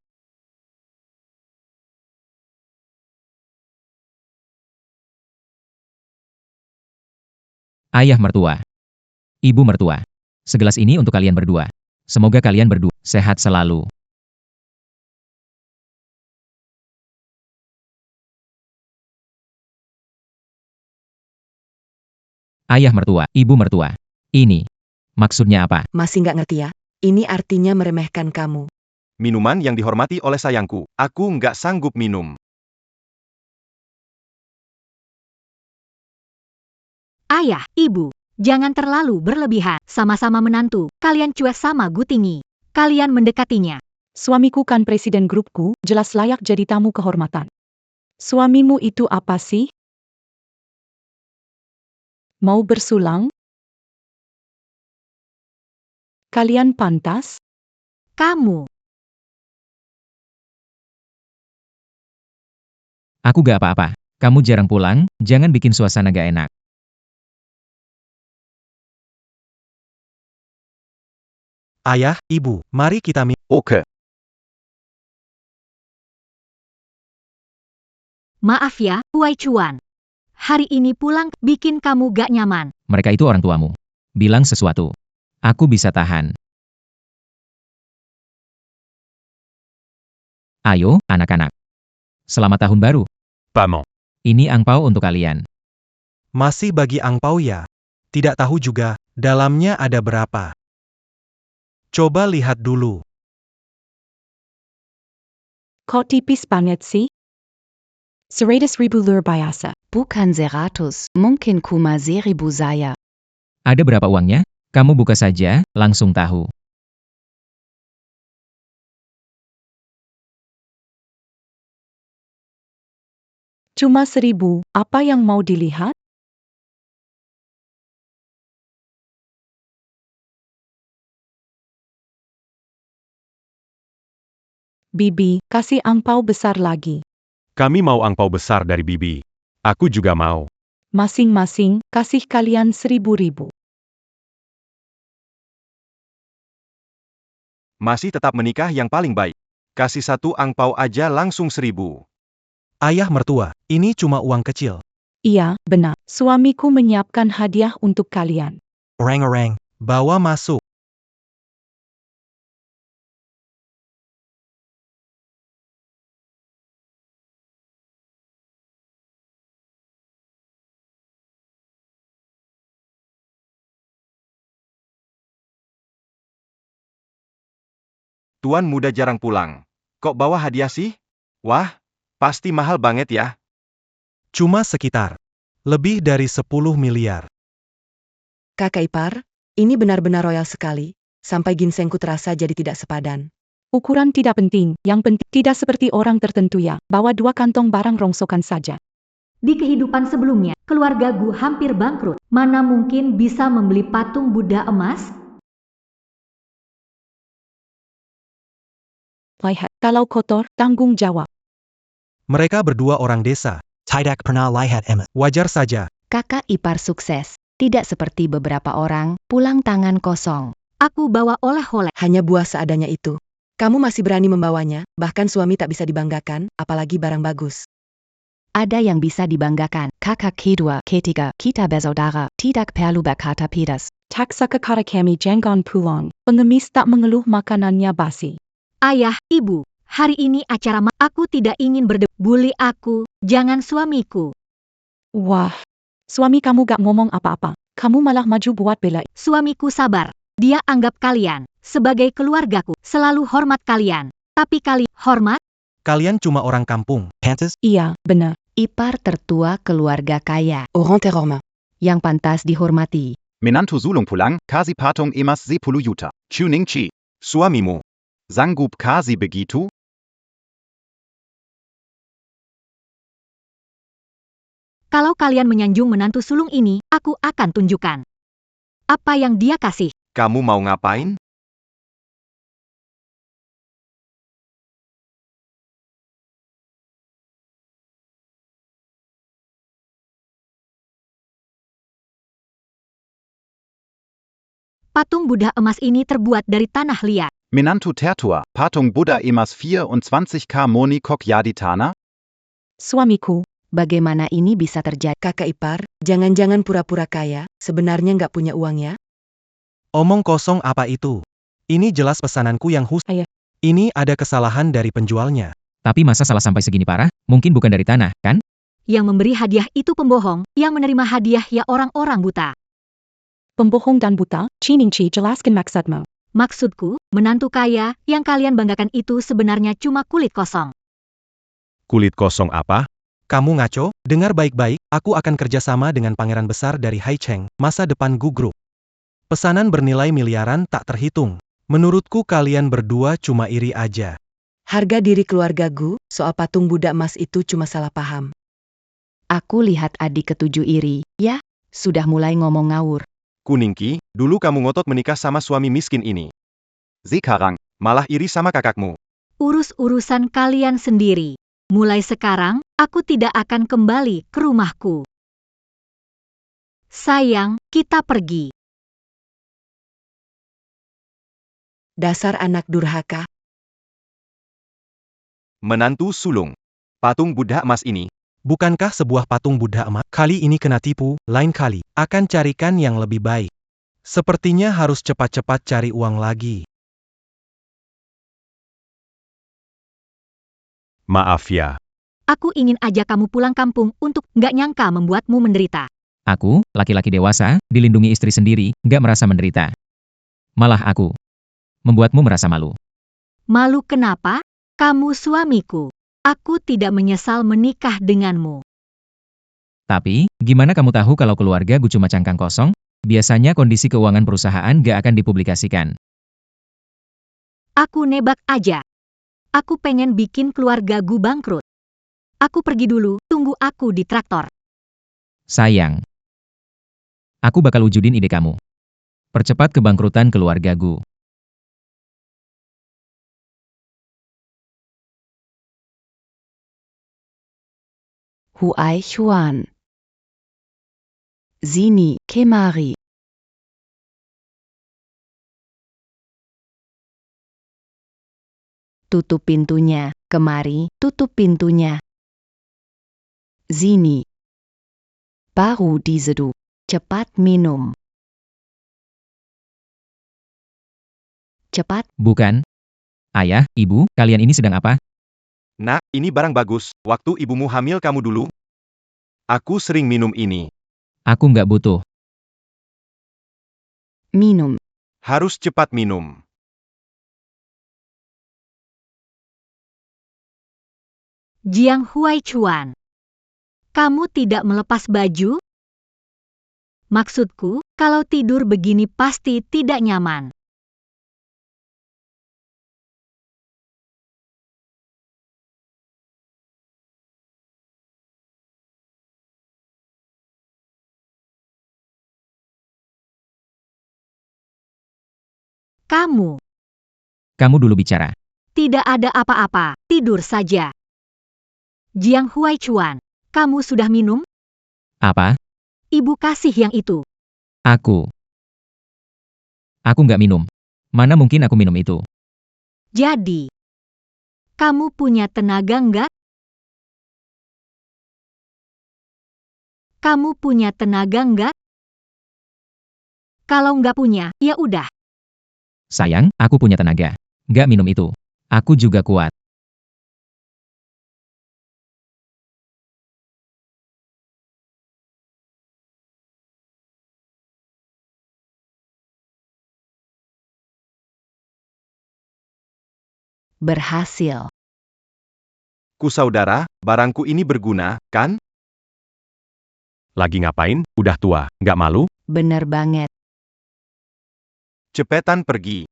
Ayah mertua. Ibu mertua. Segelas ini untuk kalian berdua. Semoga kalian berdua sehat selalu. Ayah mertua, ibu mertua. Ini maksudnya apa? Masih nggak ngerti ya? Ini artinya meremehkan kamu. Minuman yang dihormati oleh sayangku. Aku nggak sanggup minum. Ayah, ibu, jangan terlalu berlebihan. Sama-sama menantu, kalian cuek sama Gutingi. Kalian mendekatinya. Suamiku kan presiden grupku, jelas layak jadi tamu kehormatan. Suamimu itu apa sih? Mau bersulang? Kalian pantas? Kamu, Aku gak apa-apa. Kamu jarang pulang, jangan bikin suasana gak enak. Ayah, ibu, mari kita minum. Oke. maaf ya, Huai Chuan. Hari ini pulang, bikin kamu gak nyaman. Mereka itu orang tuamu. Bilang sesuatu. Aku bisa tahan. Ayo, anak-anak. Selamat tahun baru. Paman. Ini angpau untuk kalian. Masih bagi angpau ya? Tidak tahu juga, dalamnya ada berapa. Coba lihat dulu. Kok tipis banget sih? 100.000 lur biasa. Bukan 100, mungkin cuma 1000 saya. Ada berapa uangnya? Kamu buka saja, langsung tahu. Cuma 1000, apa yang mau dilihat? Bibi, kasih angpau besar lagi. Kami mau angpau besar dari Bibi. Aku juga mau. Masing-masing, kasih kalian 1000 ribu. Masih tetap menikah yang paling baik. Kasih satu angpau aja langsung 1000. Ayah mertua, ini cuma uang kecil. Iya, benar. Suamiku menyiapkan hadiah untuk kalian. Orang-orang. Bawa masuk. Tuan muda jarang pulang. Kok bawa hadiah sih? Wah, pasti mahal banget ya. Cuma sekitar lebih dari 10 miliar. Kakak ipar, ini benar-benar royal sekali. Sampai ginsengku terasa jadi tidak sepadan. Ukuran tidak penting, yang penting tidak seperti orang tertentu ya, bawa 2 kantong barang rongsokan saja. Di kehidupan sebelumnya, keluarga Gu hampir bangkrut. Mana mungkin bisa membeli patung Buddha emas? Lihat, kalau kotor, tanggung jawab. Mereka berdua orang desa. Tidak pernah lihat Emma. Wajar saja. Kakak ipar sukses. Tidak seperti beberapa orang, pulang tangan kosong. Aku bawa oleh-oleh. Hanya buah seadanya itu. Kamu masih berani membawanya, bahkan suami tak bisa dibanggakan, apalagi barang bagus. Ada yang bisa dibanggakan. Kakak kedua, ketiga, kita bersaudara, tidak perlu berkata pedas. Tak sekekara kami jangan pulang. Pengemis tak mengeluh makanannya basi. Ayah, ibu, hari ini acara aku tidak ingin bully aku, jangan suamiku. Wah, suami kamu gak ngomong apa-apa. Kamu malah maju buat bela. Suamiku sabar. Dia anggap kalian sebagai keluargaku, selalu hormat kalian. Tapi hormat? Kalian cuma orang kampung. Pantas? Iya, benar. Ipar tertua keluarga kaya. Orang terhormat. Yang pantas dihormati. Menantu sulung pulang, kasi patong emas 10 juta. Chuning chi. Suamimu. Sanggup kasi begitu? Kalau kalian menyanjung menantu sulung ini, aku akan tunjukkan apa yang dia kasih. Kamu mau ngapain? Patung Buddha emas ini terbuat dari tanah liat. Menantu tertua, patung Buddha emas 24k moni kok yadi tanah? Suamiku, Bagaimana ini bisa terjadi? Kakak ipar, jangan-jangan pura-pura kaya, sebenarnya nggak punya uang ya? Omong kosong apa itu? Ini jelas pesananku yang khusus. Ayah. Ini ada kesalahan dari penjualnya. Tapi masa salah sampai segini parah? Mungkin bukan dari tanah, kan? Yang memberi hadiah itu pembohong, yang menerima hadiah ya orang-orang buta. pembohong dan buta, Chiningsi jelaskan maksudmu. Maksudku, menantu kaya yang kalian banggakan itu sebenarnya cuma kulit kosong. Kulit kosong apa? Kamu ngaco? Dengar baik-baik, aku akan kerjasama dengan pangeran besar dari Haicheng, masa depan Gu Group. Pesanan bernilai miliaran tak terhitung. Menurutku kalian berdua cuma iri aja. Harga diri keluarga Gu, soal patung Buddha emas itu cuma salah paham. Aku lihat adik ketujuh iri, ya, sudah mulai ngomong ngawur. Kuningki, dulu kamu ngotot menikah sama suami miskin ini. Sekarang, Malah iri sama kakakmu. Urus-urusan kalian sendiri. Mulai sekarang, aku tidak akan kembali ke rumahku. Sayang, kita pergi. Dasar anak durhaka. Menantu sulung. Patung Buddha emas ini. Bukankah sebuah patung Buddha emas? Kali ini kena tipu, lain kali akan carikan yang lebih baik. Sepertinya harus cepat-cepat cari uang lagi. Maaf ya. Aku ingin ajak kamu pulang kampung untuk nggak nyangka membuatmu menderita. Aku, laki-laki dewasa, dilindungi istri sendiri, nggak merasa menderita. Malah aku membuatmu merasa malu. Malu kenapa? Kamu suamiku. Aku tidak menyesal menikah denganmu. Tapi, gimana kamu tahu kalau keluarga gue cuma cangkang kosong? Biasanya kondisi keuangan perusahaan nggak akan dipublikasikan. Aku nebak aja. Aku pengen bikin keluarga gue bangkrut. Aku pergi dulu, tunggu aku di traktor. Sayang. Aku bakal wujudin ide kamu. Percepat kebangkrutan keluarga gue. Huai Chuan. Sini, kemari. Tutup pintunya, kemari, tutup pintunya. Sini. Baru diseduh. Cepat minum. Cepat. Bukan. Ayah, ibu, kalian ini sedang apa? Nak, ini barang bagus. Waktu ibumu hamil kamu dulu. Aku sering minum ini. Aku nggak butuh. Minum. Harus cepat minum. Jiang Huai Chuan. Kamu tidak melepas baju? Maksudku, kalau tidur begini pasti tidak nyaman. Kamu. Kamu dulu bicara. Tidak ada apa-apa, tidur saja. Jiang Huaichuan, kamu sudah minum? Apa? Ibu kasih yang itu. Aku nggak minum. Mana mungkin aku minum itu? Jadi, kamu punya tenaga enggak? Kamu punya tenaga enggak? Kalau nggak punya, ya udah. Sayang, aku punya tenaga. Nggak minum itu. Aku juga kuat. Berhasil. Kusaudara, barangku ini berguna, kan? Lagi ngapain? Udah tua, nggak malu? Bener banget. Cepetan pergi.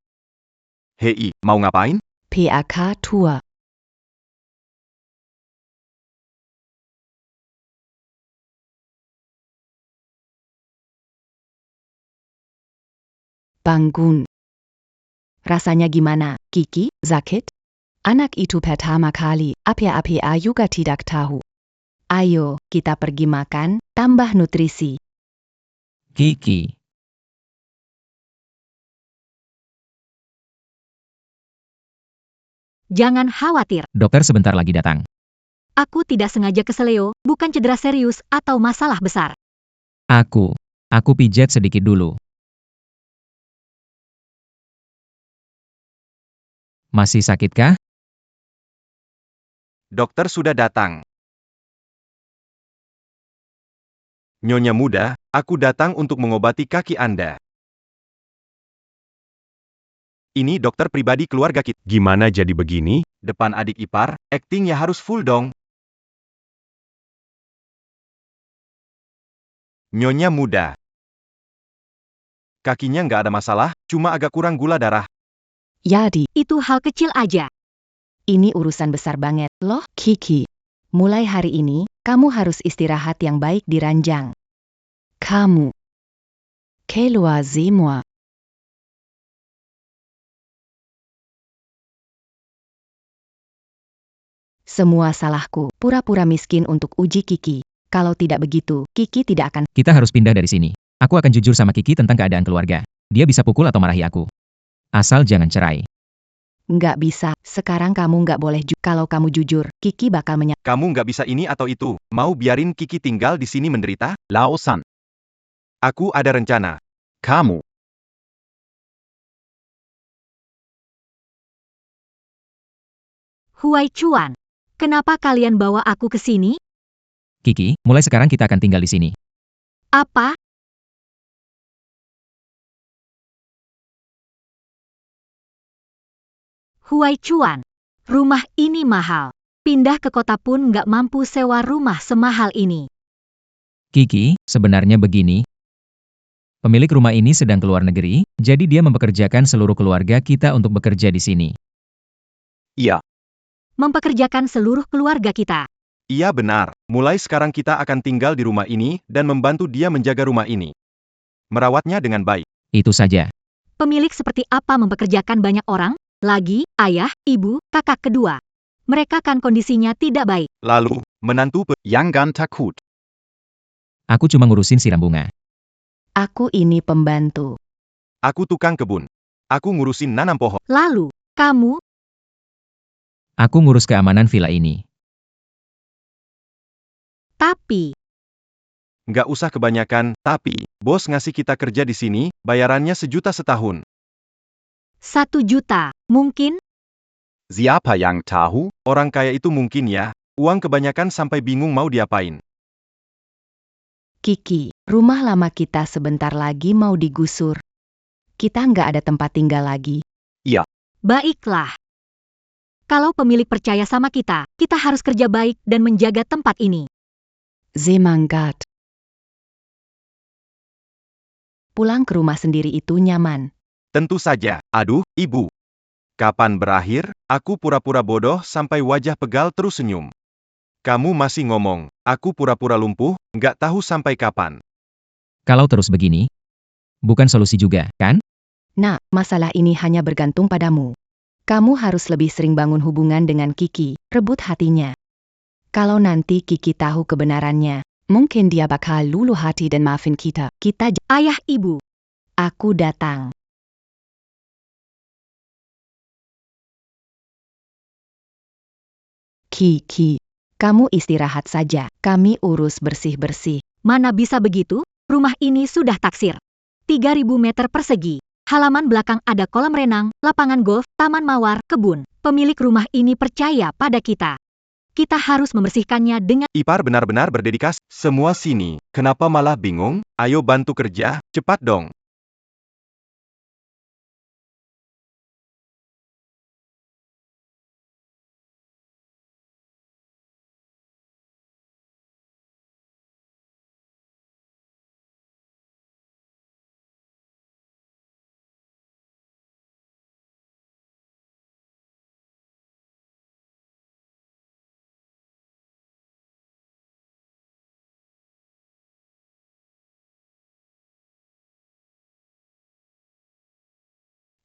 Hei, mau ngapain? PAK tua. Bangun. Rasanya gimana, Kiki, sakit? Anak itu pertama kali, apa-apa juga tidak tahu. Ayo, kita pergi makan, tambah nutrisi. Kiki. Jangan khawatir, Dokter sebentar lagi datang. aku tidak sengaja keseleo, bukan cedera serius atau masalah besar. Aku pijat sedikit dulu. Masih sakitkah? Dokter sudah datang. Nyonya muda, aku datang untuk mengobati kaki Anda. Ini dokter pribadi keluarga kita. Gimana jadi begini? Depan adik ipar, aktingnya harus full dong. Nyonya muda. Kakinya nggak ada masalah, cuma agak kurang gula darah. Jadi, Itu hal kecil aja. ini urusan besar banget, loh, Kiki. Mulai hari ini, kamu harus istirahat yang baik di ranjang. Kamu. Keluar semua. Semua salahku, pura-pura miskin untuk uji Kiki. Kalau tidak begitu, Kiki tidak akan. Kita harus pindah dari sini. Aku akan jujur sama Kiki tentang keadaan keluarga. Dia bisa pukul atau marahi aku. Asal jangan cerai. Nggak bisa, sekarang kamu nggak boleh. Kalau kamu jujur, Kiki bakal Kamu nggak bisa ini atau itu. Mau biarin Kiki tinggal di sini menderita? Lao-san. Aku ada rencana. Kamu. Huaichuan, kenapa kalian bawa aku ke sini? Kiki, mulai sekarang kita akan tinggal di sini. Apa? Huaichuan, rumah ini mahal. Pindah ke kota pun nggak mampu sewa rumah semahal ini. Kiki, sebenarnya begini. Pemilik rumah ini sedang keluar negeri, jadi dia mempekerjakan seluruh keluarga kita untuk bekerja di sini. Iya. Mempekerjakan seluruh keluarga kita. Iya benar, mulai sekarang kita akan tinggal di rumah ini dan membantu dia menjaga rumah ini. Merawatnya dengan baik. Itu saja. Pemilik seperti apa mempekerjakan banyak orang? Lagi, ayah, ibu, kakak kedua. Mereka kan kondisinya tidak baik. Lalu, menantu Jangan takut. Aku cuma ngurusin siram bunga. Aku ini pembantu. Aku tukang kebun. Aku ngurusin nanam pohon. Lalu, kamu, Aku ngurus keamanan villa ini. tapi, Nggak usah kebanyakan, tapi, bos ngasih kita kerja di sini, bayarannya 1 juta setahun. 1 juta, mungkin? Siapa yang tahu? Orang kaya itu mungkin ya, uang kebanyakan sampai bingung mau diapain. Kiki, rumah lama kita sebentar lagi mau digusur. Kita nggak ada tempat tinggal lagi. Baiklah. Kalau pemilik percaya sama kita harus kerja baik dan menjaga tempat ini. Semangat. Pulang ke rumah sendiri itu nyaman. Tentu saja, aduh, ibu. Kapan berakhir, aku pura-pura bodoh sampai wajah pegal terus senyum. Kamu masih ngomong, aku pura-pura lumpuh, nggak tahu sampai kapan. Kalau terus begini, bukan solusi juga, kan? Nah, masalah ini hanya bergantung padamu. Kamu harus lebih sering bangun hubungan dengan Kiki, rebut hatinya. Kalau nanti Kiki tahu kebenarannya, mungkin dia bakal luluh hati dan maafin kita. Ayah ibu, Aku datang. Kiki, kamu istirahat saja. Kami urus bersih-bersih. mana bisa begitu? Rumah ini sudah taksir. 3.000 meter persegi. Halaman belakang ada kolam renang, lapangan golf, taman mawar, kebun. Pemilik rumah ini percaya pada kita. Kita harus membersihkannya dengan... Ipar benar-benar berdedikasi. Semua sini. Kenapa malah bingung? Ayo bantu kerja, cepat dong.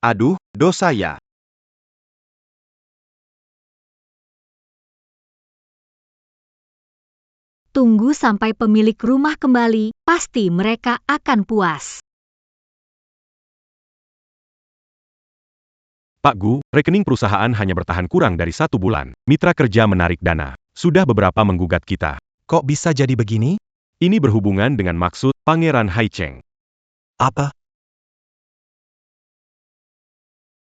Aduh, dosa ya. Tunggu sampai pemilik rumah kembali, pasti mereka akan puas. Pak Gu, rekening perusahaan hanya bertahan kurang dari 1 bulan. Mitra kerja menarik dana. Sudah beberapa menggugat kita. Kok bisa jadi begini? Ini berhubungan dengan maksud Pangeran Haicheng. Apa?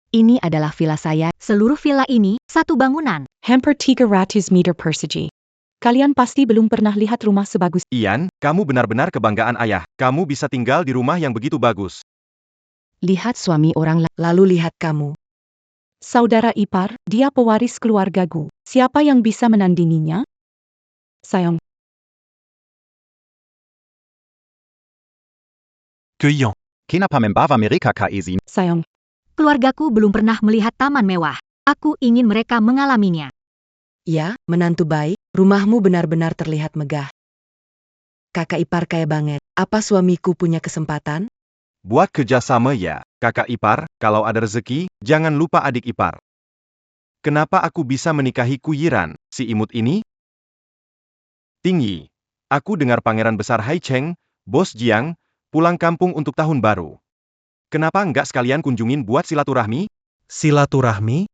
Ini adalah villa saya. Seluruh villa ini, satu bangunan. Hampir 300 meter persegi. Kalian pasti belum pernah lihat rumah sebagus. Ian, kamu benar-benar kebanggaan ayah. Kamu bisa tinggal di rumah yang begitu bagus. Lihat suami orang Lalu lihat kamu. Saudara ipar, dia pewaris keluarga Gu. Siapa yang bisa menandinginya? Sayang, Guyon. Kenapa membawa mereka ke izin? sayang. Keluargaku belum pernah melihat taman mewah. Aku ingin mereka mengalaminya. Ya, menantu baik, rumahmu benar-benar terlihat megah. Kakak ipar kaya banget. Apa suamiku punya kesempatan? Buat kerjasama ya, kakak ipar, kalau ada rezeki, jangan lupa adik ipar. Kenapa aku bisa menikahi Kuyiran, si imut ini? Tinggi. Aku dengar Pangeran Besar Haicheng, Bos Jiang, pulang kampung untuk tahun baru. Kenapa nggak sekalian kunjungin buat silaturahmi? Silaturahmi?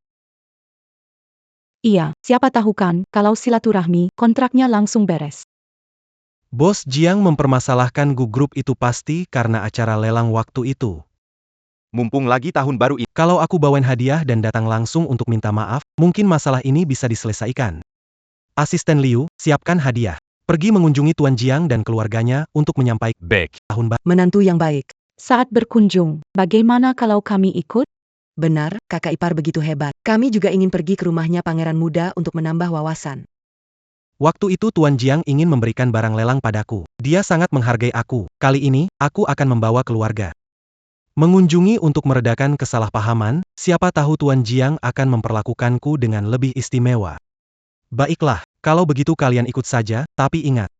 Iya, siapa tahu kan, kalau silaturahmi, kontraknya langsung beres. Bos Jiang mempermasalahkan Gu Group itu pasti karena acara lelang waktu itu. Mumpung lagi tahun baru ini. Kalau aku bawain hadiah dan datang langsung untuk minta maaf, mungkin masalah ini bisa diselesaikan. Asisten Liu, siapkan hadiah. Pergi mengunjungi Tuan Jiang dan keluarganya untuk menyampaikan Baik. tahun baru. Menantu yang baik. Saat berkunjung, bagaimana kalau kami ikut? Benar, kakak ipar begitu hebat. Kami juga ingin pergi ke rumahnya pangeran muda untuk menambah wawasan. Waktu itu Tuan Jiang ingin memberikan barang lelang padaku. Dia sangat menghargai aku. Kali ini, aku akan membawa keluarga. Mengunjungi untuk meredakan kesalahpahaman, siapa tahu Tuan Jiang akan memperlakukanku dengan lebih istimewa. Baiklah, kalau begitu kalian ikut saja, tapi ingat.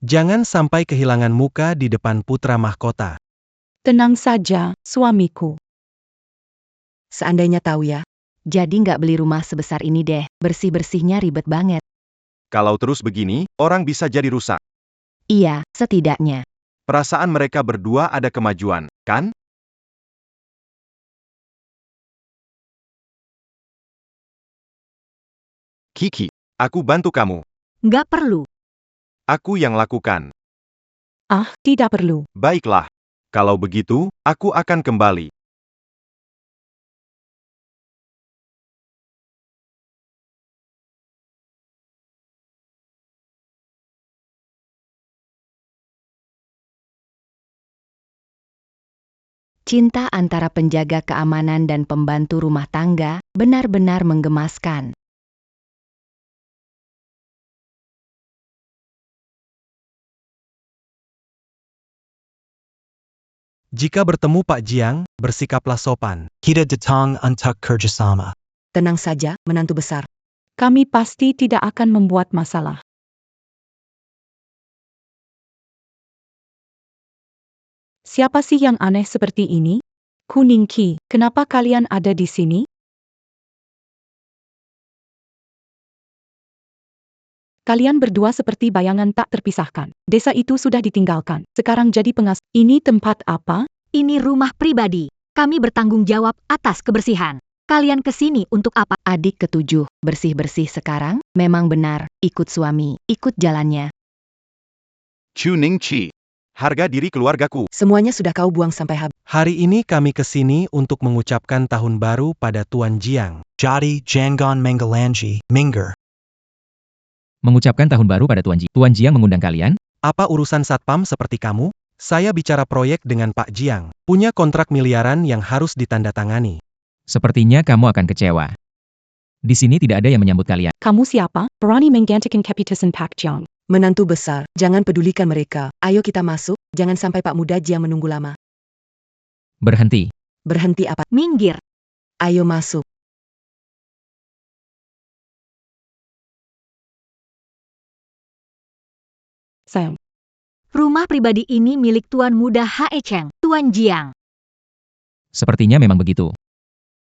Jangan sampai kehilangan muka di depan putra mahkota. Tenang saja, suamiku. Seandainya tahu ya. Jadi nggak beli rumah sebesar ini deh, bersih-bersihnya ribet banget. Kalau terus begini, orang bisa jadi rusak. Iya, setidaknya. Perasaan mereka berdua ada kemajuan, kan? Kiki, aku bantu kamu. Nggak perlu. Aku yang lakukan. Ah, tidak perlu. Baiklah. Kalau begitu, aku akan kembali. Cinta antara penjaga keamanan dan pembantu rumah tangga benar-benar menggemaskan. Jika bertemu Pak Jiang, bersikaplah sopan. Kita datang untuk kerjasama. Tenang saja, menantu besar. Kami pasti tidak akan membuat masalah. Siapa sih yang aneh seperti ini? Kuningki, kenapa kalian ada di sini? Kalian berdua seperti bayangan tak terpisahkan. Desa itu sudah ditinggalkan. Sekarang jadi pengas. Ini tempat apa? Ini rumah pribadi. Kami bertanggung jawab atas kebersihan. Kalian kesini untuk apa? Adik ketujuh, bersih-bersih sekarang? Memang benar, ikut suami, ikut jalannya. Chu Ningqi. Harga diri keluargaku. Semuanya sudah kau buang sampai habis. Hari ini kami kesini untuk mengucapkan tahun baru pada Tuan Jiang. Jadi Jangon Mengalanji, Minger. Mengucapkan tahun baru pada Tuan Ji. Tuan Jiang mengundang kalian? Apa urusan satpam seperti kamu? Saya bicara proyek dengan Pak Jiang. Punya kontrak miliaran yang harus ditandatangani. Sepertinya kamu akan kecewa. Di sini tidak ada yang menyambut kalian. Kamu siapa? Berani menggantikan Kapitasan Pak Jiang. Menantu besar, jangan pedulikan mereka. Ayo kita masuk, jangan sampai Pak Muda Jiang menunggu lama. Berhenti. Berhenti apa? Minggir. Ayo masuk. Sayang. Rumah pribadi ini milik Tuan Muda Hae Cheng, Tuan Jiang. Sepertinya memang begitu.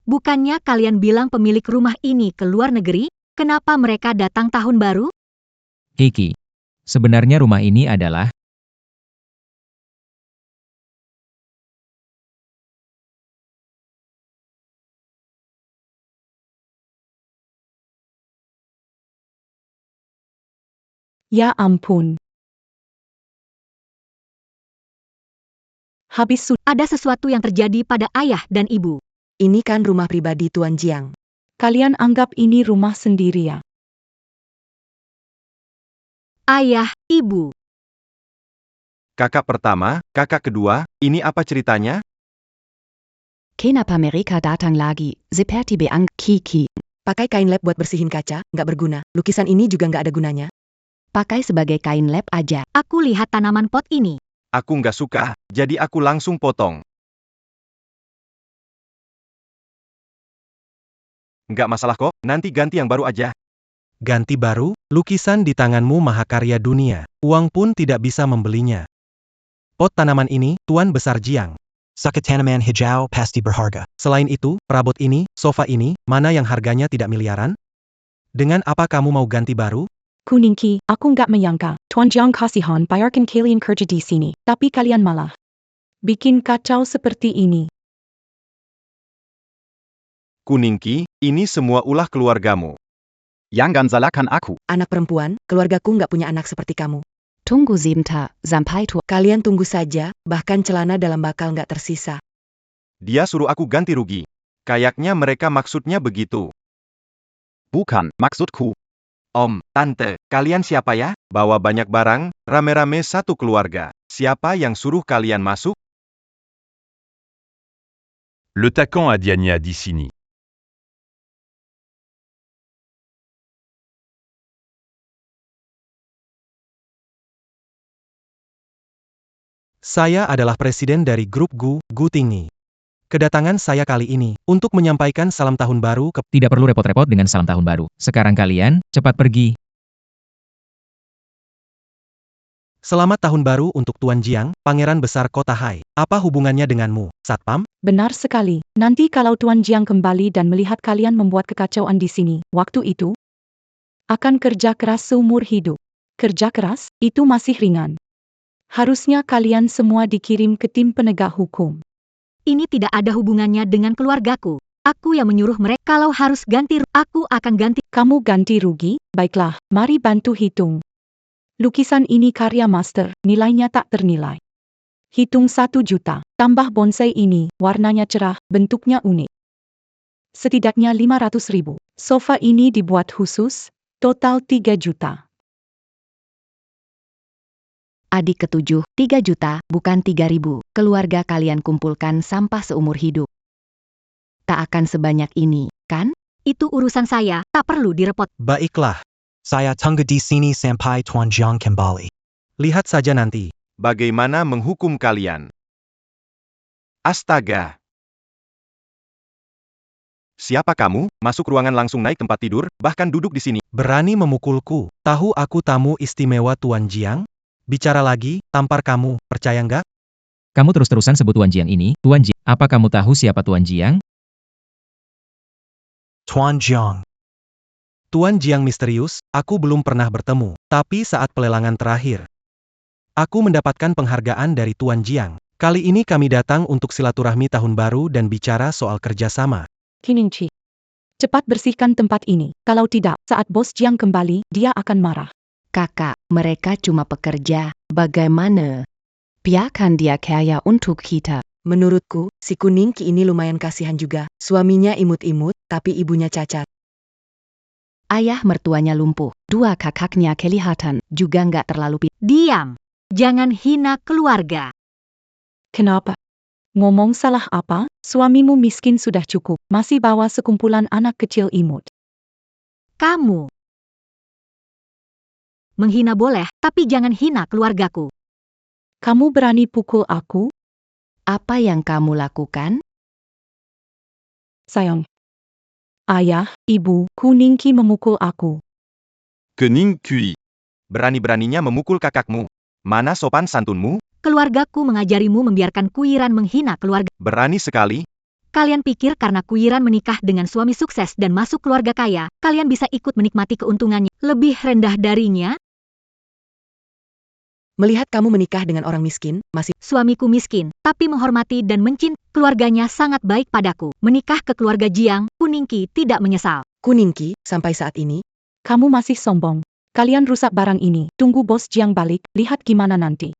Bukannya kalian bilang pemilik rumah ini ke luar negeri? Kenapa mereka datang tahun baru? Kiki. Sebenarnya rumah ini adalah... Ya ampun. Habis sudah. Ada sesuatu yang terjadi pada ayah dan ibu. Ini kan rumah pribadi Tuan Jiang. Kalian anggap ini rumah sendiri ya? Ayah, ibu. Kakak pertama, kakak kedua, ini apa ceritanya? Kenapa mereka datang lagi? Seperti beang Kiki. Pakai kain lap buat bersihin kaca, nggak berguna. Lukisan ini juga nggak ada gunanya. Pakai sebagai kain lap aja. Aku lihat tanaman pot ini. Aku nggak suka, jadi aku langsung potong. Nggak masalah kok, nanti ganti yang baru aja. Ganti baru, lukisan di tanganmu mahakarya dunia. Uang pun tidak bisa membelinya. Pot tanaman ini, Tuan Besar Jiang. Suka tanaman hijau pasti berharga. Selain itu, perabot ini, sofa ini, mana yang harganya tidak miliaran? Dengan apa kamu mau ganti baru? Kuningki, aku nggak menyangka. Tuan Jiang kasihan bayarkan kalian kerja di sini. Tapi kalian malah bikin kacau seperti ini. Kuningki, ini semua ulah keluargamu. Jangan salahkan aku. Anak perempuan, keluargaku nggak punya anak seperti kamu. Tunggu sebentar, sampai tua. Kalian tunggu saja, bahkan celana dalam bakal nggak tersisa. Dia suruh aku ganti rugi. Kayaknya mereka maksudnya begitu. Bukan, maksudku. Om, Tante, kalian siapa ya? Bawa banyak barang, rame-rame satu keluarga. Siapa yang suruh kalian masuk? Le taquant à Diania Dicini. Saya adalah presiden dari grup Gu Tinggi. Kedatangan saya kali ini, untuk menyampaikan salam tahun baru ke... Tidak perlu repot-repot dengan salam tahun baru. Sekarang kalian, cepat pergi. Selamat tahun baru untuk Tuan Jiang, Pangeran Besar Kota Hai. Apa hubungannya denganmu, Satpam? Benar sekali. Nanti kalau Tuan Jiang kembali dan melihat kalian membuat kekacauan di sini, waktu itu akan kerja keras seumur hidup. Kerja keras, itu masih ringan. Harusnya kalian semua dikirim ke tim penegak hukum. Ini tidak ada hubungannya dengan keluargaku. Aku yang menyuruh mereka. Kalau harus ganti, aku akan ganti. Kamu ganti rugi? Baiklah, mari bantu hitung. Lukisan ini karya master, nilainya tak ternilai. Hitung 1 juta, tambah bonsai ini, warnanya cerah, bentuknya unik. Setidaknya 500.000. Sofa ini dibuat khusus, total 3 juta. Adik ketujuh, 3 juta, bukan 3.000. Keluarga kalian kumpulkan sampah seumur hidup. Tak akan sebanyak ini, kan? Itu urusan saya, tak perlu direpot. Baiklah, Saya tunggu di sini sampai Tuan Jiang kembali. lihat saja nanti. Bagaimana menghukum kalian? Astaga! Siapa kamu? Masuk ruangan langsung naik tempat tidur, bahkan duduk di sini. Berani memukulku. Tahu aku tamu istimewa Tuan Jiang? Bicara lagi, tampar kamu, percaya nggak? Kamu terus-terusan sebut Tuan Jiang ini, Tuan Jiang. Apa kamu tahu siapa Tuan Jiang? Tuan Jiang. Tuan Jiang misterius, aku belum pernah bertemu. Tapi saat pelelangan terakhir, aku mendapatkan penghargaan dari Tuan Jiang. Kali ini kami datang untuk silaturahmi tahun baru dan bicara soal kerjasama. Kiningchi, cepat bersihkan tempat ini. Kalau tidak, saat bos Jiang kembali, dia akan marah. Kakak, mereka cuma pekerja. Bagaimana? Biarkan dia kaya untuk kita. Menurutku, si Kuningki ini lumayan kasihan juga. Suaminya imut-imut, tapi ibunya cacat. Ayah mertuanya lumpuh. Dua kakaknya kelihatan juga nggak terlalu Diam. Jangan hina keluarga. Kenapa? Ngomong salah apa? Suamimu miskin sudah cukup, masih bawa sekumpulan anak kecil imut. Kamu. Menghina boleh, tapi jangan hina keluargaku. Kamu berani pukul aku? Apa yang kamu lakukan? Sayang. Ayah, ibu, Kuningki memukul aku. Kening Kui. Berani-beraninya memukul kakakmu. Mana sopan santunmu? Keluargaku mengajarimu membiarkan Kuiran menghina keluarga. Berani sekali. Kalian pikir karena Kuiran menikah dengan suami sukses dan masuk keluarga kaya, kalian bisa ikut menikmati keuntungannya lebih rendah darinya? Melihat kamu menikah dengan orang miskin, masih Suamiku miskin, tapi menghormati dan mencintai keluarganya sangat baik padaku. Menikah ke keluarga Jiang, Kuningki tidak menyesal. Kuningki, sampai saat ini, Kamu masih sombong. Kalian rusak barang ini. Tunggu bos Jiang balik, lihat gimana nanti.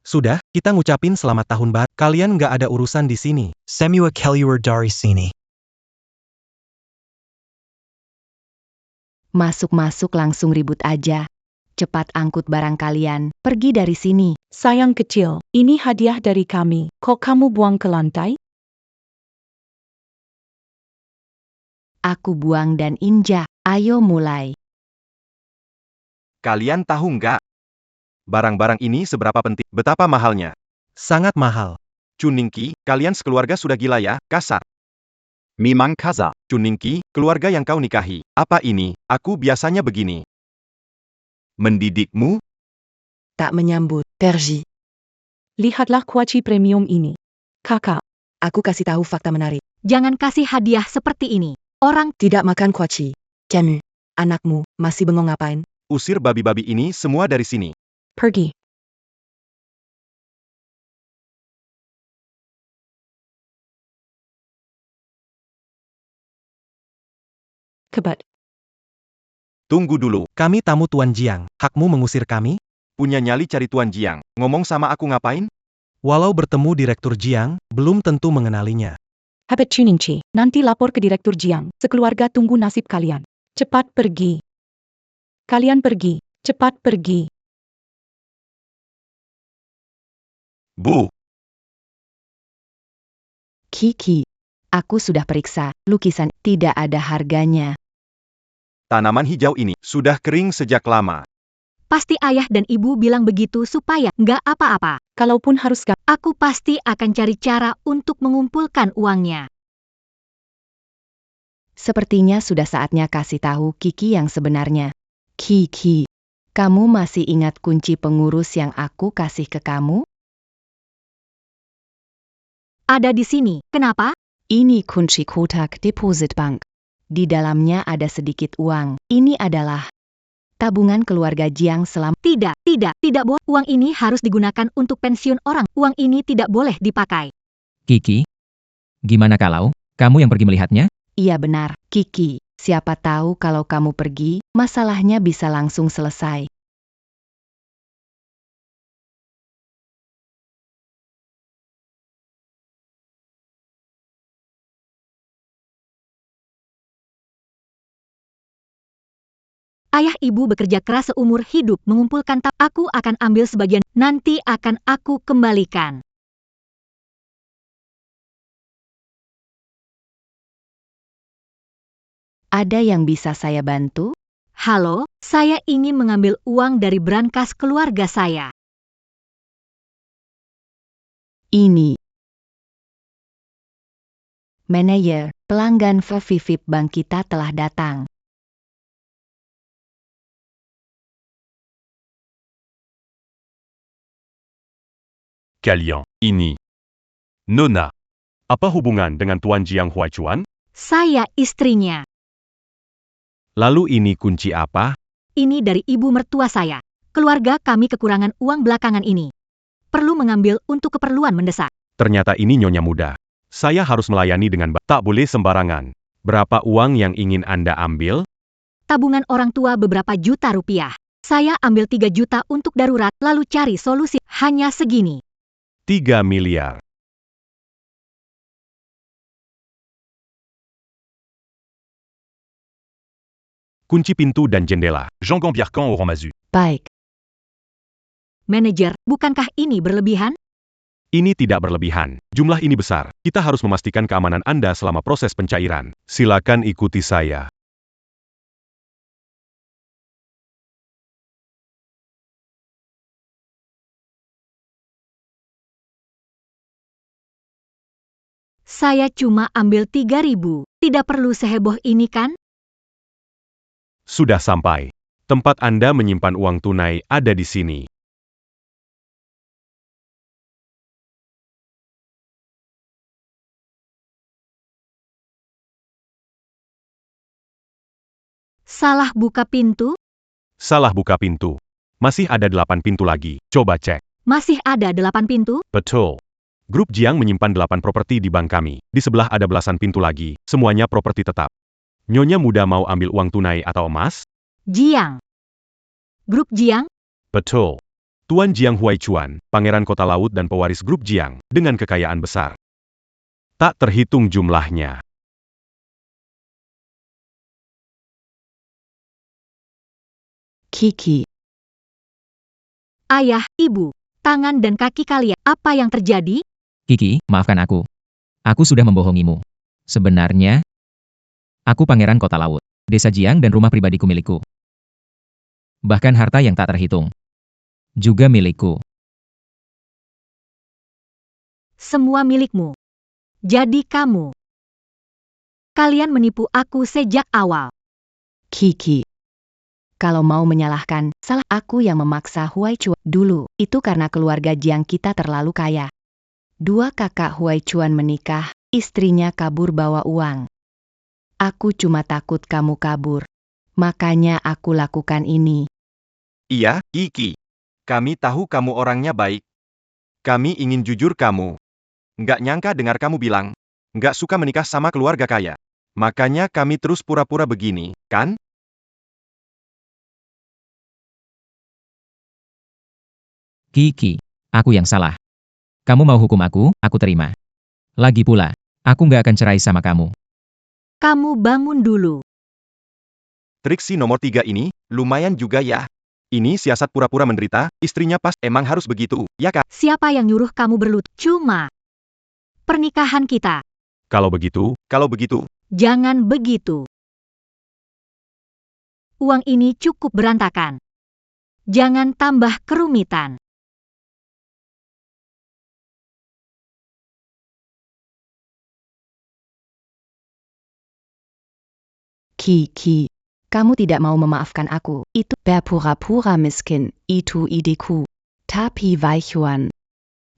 Sudah, kita ngucapin selamat tahun baru. Kalian nggak ada urusan di sini. Semua keluar dari sini. Masuk-masuk langsung ribut aja. Cepat angkut barang kalian, pergi dari sini. Sayang kecil, ini hadiah dari kami. Kok kamu buang ke lantai? Aku buang dan injak. Ayo mulai. Kalian tahu nggak? Barang-barang ini seberapa penting, betapa mahalnya. Sangat mahal. Chuningki, kalian sekeluarga sudah gila ya, kasar. Mimang Kaza. Chuningki, keluarga yang kau nikahi. Apa ini? Aku biasanya begini. Mendidikmu? tak menyambut. Pergi. Lihatlah kuaci premium ini. Kakak, Aku kasih tahu fakta menarik. Jangan kasih hadiah seperti ini. Orang Tidak makan kuaci. Kamu, anakmu, masih bengong ngapain? Usir babi-babi ini semua dari sini. pergi. Kebat. Tunggu dulu. Kami tamu Tuan Jiang. Hakmu mengusir kami? Punya nyali cari Tuan Jiang. Ngomong sama aku ngapain? Walau bertemu Direktur Jiang, belum tentu mengenalinya. Habit Chuningchi, nanti lapor ke Direktur Jiang. Sekeluarga tunggu nasib kalian. Cepat pergi. Kalian pergi. Cepat pergi. Bu. Kiki. Aku sudah periksa, lukisan tidak ada harganya. Tanaman hijau ini sudah kering sejak lama. pasti ayah dan ibu bilang begitu supaya nggak apa-apa. Kalaupun harus Aku pasti akan cari cara untuk mengumpulkan uangnya. Sepertinya sudah saatnya kasih tahu Kiki yang sebenarnya. Kiki, kamu masih ingat kunci pengurus yang aku kasih ke kamu? Ada di sini. Kenapa? Ini kunci kotak deposit bank. Di dalamnya ada sedikit uang. Ini adalah tabungan keluarga Jiang selama... Tidak boleh. Uang ini harus digunakan untuk pensiun orang. Uang ini tidak boleh dipakai. Kiki? Gimana kalau kamu yang pergi melihatnya? Iya benar, Kiki. Siapa tahu kalau kamu pergi, masalahnya bisa langsung selesai. Ayah ibu bekerja keras seumur hidup mengumpulkan aku akan ambil sebagian, nanti akan aku kembalikan. Ada yang bisa saya bantu? Halo, saya ingin mengambil uang dari brankas keluarga saya. Ini. Manajer, pelanggan Vivip Bank kita telah datang. Kalian, ini. Nona. Apa hubungan dengan Tuan Jiang Huaichuan? Saya istrinya. Lalu ini kunci apa? Ini dari ibu mertua saya. Keluarga kami kekurangan uang belakangan ini. Perlu mengambil untuk keperluan mendesak. Ternyata ini nyonya muda. Saya harus melayani dengan baik. Tak boleh sembarangan. Berapa uang yang ingin Anda ambil? Tabungan orang tua beberapa juta rupiah. Saya ambil 3 juta untuk darurat, lalu cari solusi. Hanya segini. 3 miliar. Kunci pintu dan jendela. Jean Gambiercan au Ramazu. Baik. Manajer, bukankah ini berlebihan? Ini tidak berlebihan. Jumlah ini besar. Kita harus memastikan keamanan Anda selama proses pencairan. Silakan ikuti saya. Saya cuma ambil 3.000. Tidak perlu seheboh ini kan? Sudah sampai. Tempat Anda menyimpan uang tunai ada di sini. Salah buka pintu? Salah buka pintu. Masih ada 8 pintu lagi. Coba cek. Masih ada 8 pintu? Betul. Grup Jiang menyimpan 8 properti di bank kami. Di sebelah ada belasan pintu lagi. Semuanya properti tetap. Nyonya muda mau ambil uang tunai atau emas? Jiang. Grup Jiang? Betul. Tuan Jiang Huaichuan, pangeran kota laut dan pewaris grup Jiang, dengan kekayaan besar. Tak terhitung jumlahnya. Kiki. Ayah, ibu, tangan dan kaki kalian. Apa yang terjadi? Kiki, maafkan aku. Aku sudah membohongimu. Sebenarnya, aku pangeran kota laut, desa Jiang dan rumah pribadiku milikku. Bahkan harta yang tak terhitung. Juga milikku. Semua milikmu. Jadi kamu. Kalian menipu aku sejak awal. Kiki. Kalau mau menyalahkan, salah aku yang memaksa Huaichuan dulu. Itu karena keluarga Jiang kita terlalu kaya. 2 kakak Huaichuan menikah, istrinya kabur bawa uang. Aku cuma takut kamu kabur. Makanya aku lakukan ini. Iya, Kiki. Kami tahu kamu orangnya baik. Kami ingin jujur kamu. Nggak nyangka dengar kamu bilang, nggak suka menikah sama keluarga kaya. Makanya kami terus pura-pura begini, kan? Kiki, aku yang salah. Kamu mau hukum aku terima. Lagi pula, aku nggak akan cerai sama kamu. Kamu bangun dulu. Triksi nomor 3 ini, lumayan juga ya. Ini siasat pura-pura menderita, istrinya pas emang harus begitu, ya kan? Siapa yang nyuruh kamu berlutut? Cuma pernikahan kita. Kalau begitu, Jangan begitu. Uang ini cukup berantakan. Jangan tambah kerumitan. Kiki. Kamu tidak mau memaafkan aku. Itu berpura-pura miskin. Itu ideku. Tapi Waichuan.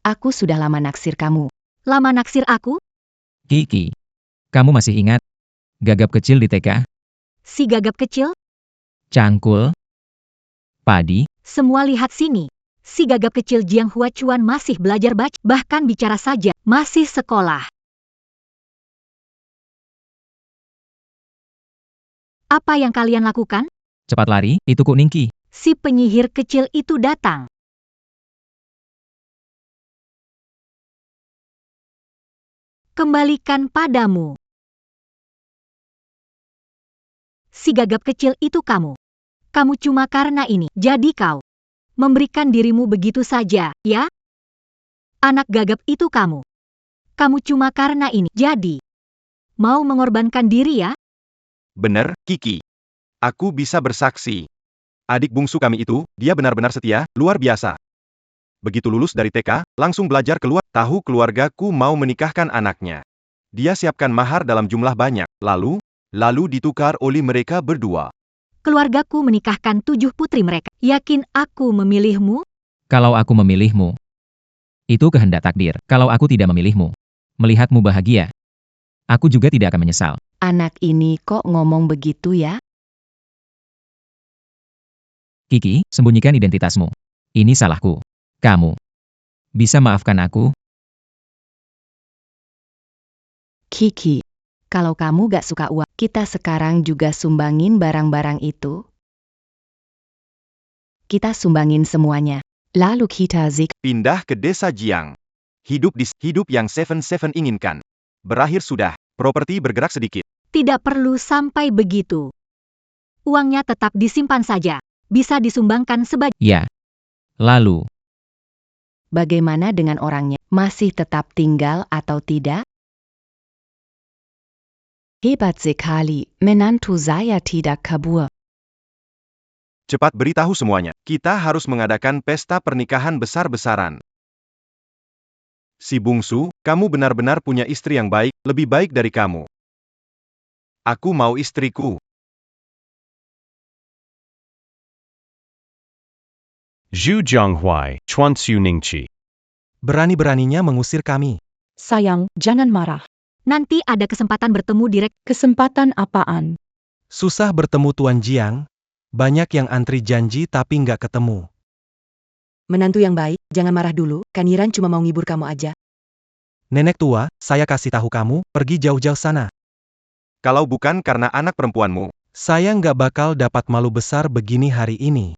Aku sudah lama naksir kamu. Lama naksir aku? Kiki, kamu masih ingat? Gagap kecil di TK? Si gagap kecil? Cangkul? Padi? Semua lihat sini. Si gagap kecil Jiang Huaichuan masih belajar baca, bahkan bicara saja, masih sekolah. Apa yang kalian lakukan? Cepat lari, itu Kuk Ningki. Si penyihir kecil itu datang. Kembalikan padamu. Si gagap kecil itu kamu. Kamu cuma karena ini, jadi kau memberikan dirimu begitu saja, ya? Anak gagap itu kamu. Kamu cuma karena ini, jadi mau mengorbankan diri ya? Bener, Kiki. Aku bisa bersaksi. Adik bungsu kami itu, dia benar-benar setia, luar biasa. Begitu lulus dari TK, langsung belajar keluar. Tahu keluargaku mau menikahkan anaknya. Dia siapkan mahar dalam jumlah banyak, lalu ditukar oleh mereka berdua. Keluargaku menikahkan 7 putri mereka. Yakin aku memilihmu? Kalau aku memilihmu, Itu kehendak takdir. Kalau aku tidak memilihmu, melihatmu bahagia, aku juga tidak akan menyesal. Anak ini kok ngomong begitu ya? Kiki, sembunyikan identitasmu. Ini salahku. Kamu bisa maafkan aku? Kiki, kalau kamu gak suka uang, kita sekarang juga sumbangin barang-barang itu. Kita sumbangin semuanya. Lalu kita Pindah ke desa Jiang. Hidup yang Seven inginkan. Berakhir sudah. Properti bergerak sedikit. Tidak perlu sampai begitu. Uangnya tetap disimpan saja. Bisa disumbangkan sebagai... Ya. Lalu, Bagaimana dengan orangnya? Masih tetap tinggal atau tidak? Hebat sekali, menantu saya tidak kabur. Cepat beritahu semuanya. Kita harus mengadakan pesta pernikahan besar-besaran. Si bungsu, kamu benar-benar punya istri yang baik, lebih baik dari kamu. Aku mau istriku. Zhu Jianghuai, Chuanxiu Ningqi. Berani-beraninya mengusir kami. Sayang, jangan marah. Nanti ada kesempatan bertemu direct. Kesempatan apaan? Susah bertemu Tuan Jiang. Banyak yang antri janji tapi nggak ketemu. Menantu yang baik, jangan marah dulu, Kaniran cuma mau ngibur kamu aja. Nenek tua, saya kasih tahu kamu, pergi jauh-jauh sana. Kalau bukan karena anak perempuanmu, Saya nggak bakal dapat malu besar begini hari ini.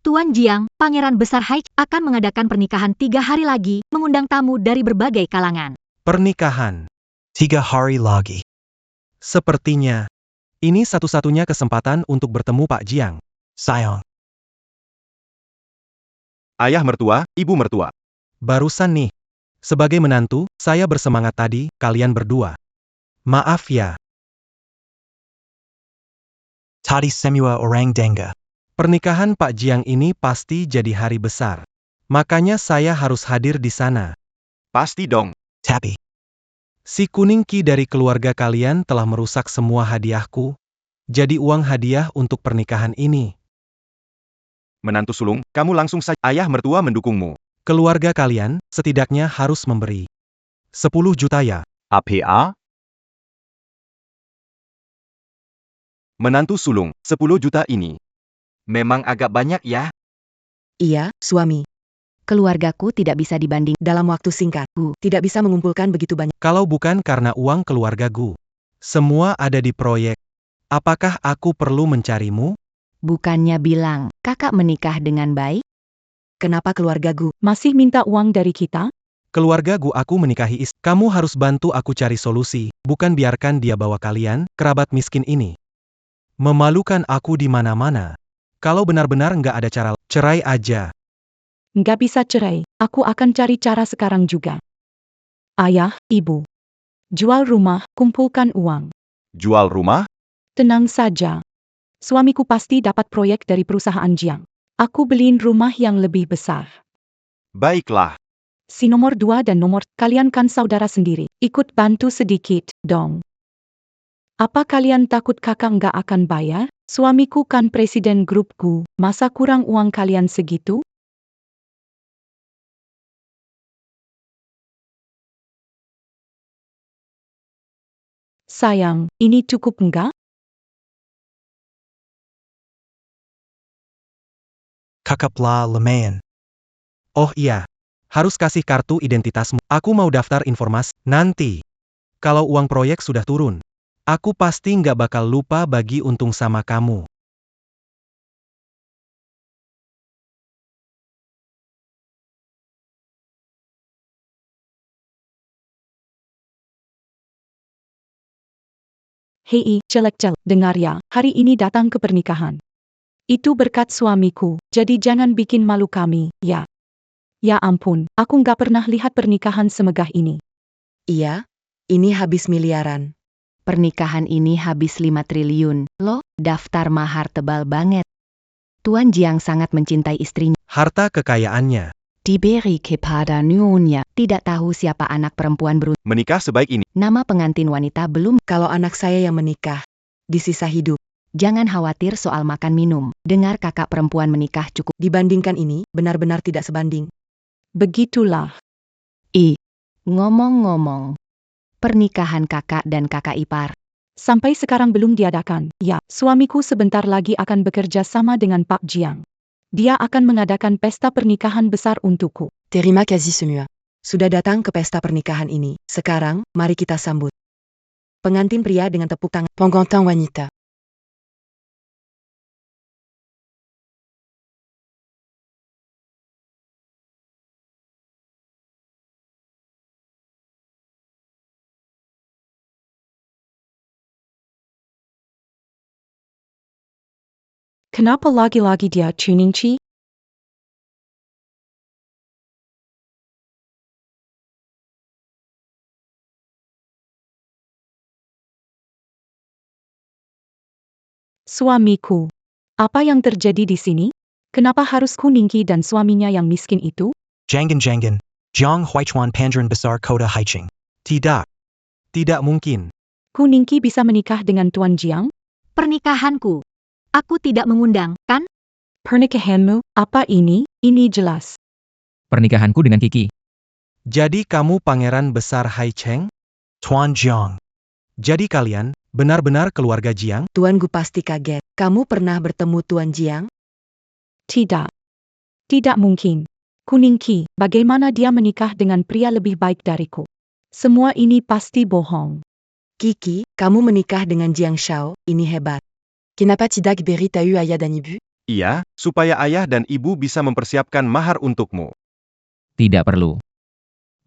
Tuan Jiang, Pangeran Besar Hai, akan mengadakan pernikahan 3 hari lagi, mengundang tamu dari berbagai kalangan. Pernikahan. 3 hari lagi. Sepertinya, ini satu-satunya kesempatan untuk bertemu Pak Jiang. Sayang. ayah mertua, ibu mertua. Barusan nih. Sebagai menantu, saya bersemangat tadi, kalian berdua. Maaf ya, Tadi semua orang dengar. pernikahan Pak Jiang ini pasti jadi hari besar. Makanya saya harus hadir di sana. Pasti dong. Tapi, Si kuning Ki dari keluarga kalian telah merusak semua hadiahku. Jadi uang hadiah untuk pernikahan ini. Menantu sulung, kamu langsung saja. Ayah mertua mendukungmu. Keluarga kalian, setidaknya harus memberi 10 juta ya. APA? Menantu sulung, 10 juta ini. Memang agak banyak ya. Iya, suami. Keluargaku tidak bisa dibanding. Dalam waktu singkat, tidak bisa mengumpulkan begitu banyak. Kalau bukan karena uang keluarga Gu. Semua ada di proyek. Apakah aku perlu mencarimu? Bukannya bilang, kakak menikah dengan baik? Kenapa keluarga Gu? Masih minta uang dari kita? Keluarga Gu aku menikahi Kamu harus bantu aku cari solusi, bukan biarkan dia bawa kalian, kerabat miskin ini. Memalukan aku di mana-mana. Kalau benar-benar nggak ada cara, cerai aja. Nggak bisa cerai, aku akan cari cara sekarang juga. Ayah, ibu. Jual rumah, kumpulkan uang. Jual rumah? Tenang saja. Suamiku pasti dapat proyek dari perusahaan Jiang. Aku beliin rumah yang lebih besar. Baiklah. Si nomor 2 dan nomor, kalian kan saudara sendiri. Ikut bantu sedikit, dong. Apa kalian takut kakak nggak akan bayar? Suamiku kan presiden grupku, masa kurang uang kalian segitu? Sayang, ini cukup nggak? kakaplah lumayan. Oh iya, harus kasih kartu identitasmu. Aku mau daftar informasi. Nanti, kalau uang proyek sudah turun, aku pasti nggak bakal lupa bagi untung sama kamu. Hei, celek-celek, dengar ya, hari ini datang ke pernikahan. Itu berkat suamiku, jadi jangan bikin malu kami, ya. Ya ampun, aku nggak pernah lihat pernikahan semegah ini. Iya, ini habis miliaran. Pernikahan ini habis 5 triliun. Loh, daftar mahar tebal banget. Tuan Jiang sangat mencintai istrinya. Harta kekayaannya. Diberi kepada nyonya. Tidak tahu siapa anak perempuan beruntung. Menikah sebaik ini. Nama pengantin wanita belum. Kalau anak saya yang menikah, di sisa hidup, Jangan khawatir soal makan minum. Dengar kakak perempuan menikah cukup. Dibandingkan ini, benar-benar tidak sebanding. Begitulah. Ngomong-ngomong, pernikahan kakak dan kakak ipar. Sampai sekarang belum diadakan. Ya, suamiku sebentar lagi akan bekerja sama dengan Pak Jiang. Dia akan mengadakan pesta pernikahan besar untukku. Terima kasih semua. Sudah datang ke pesta pernikahan ini. Sekarang, mari kita sambut pengantin pria dengan tepuk tangan. Pengantin wanita. Kenapa lagi-lagi dia Chuningsi? Suamiku. Apa yang terjadi di sini? Kenapa harus Kuningki dan suaminya yang miskin itu? Jangan jangan. Jiang Huichuan Pandran Besar Kota Haiching. Tidak. Tidak mungkin. Kuningki bisa menikah dengan Tuan Jiang? Pernikahanku. Aku tidak mengundang, kan? Pernikahanmu, apa ini? Ini jelas. Pernikahanku dengan Kiki. Jadi kamu pangeran besar Hai Cheng? Tuan Jiang. Jadi kalian, benar-benar keluarga Jiang? Tuan Gu pasti kaget. Kamu pernah bertemu Tuan Jiang? Tidak. Tidak mungkin. Kuningki, bagaimana dia menikah dengan pria lebih baik dariku? Semua ini pasti bohong. Kiki, kamu menikah dengan Jiang Shao, ini hebat. Kenapa tidak beritahu ayah dan ibu? Iya, supaya ayah dan ibu bisa mempersiapkan mahar untukmu. Tidak perlu.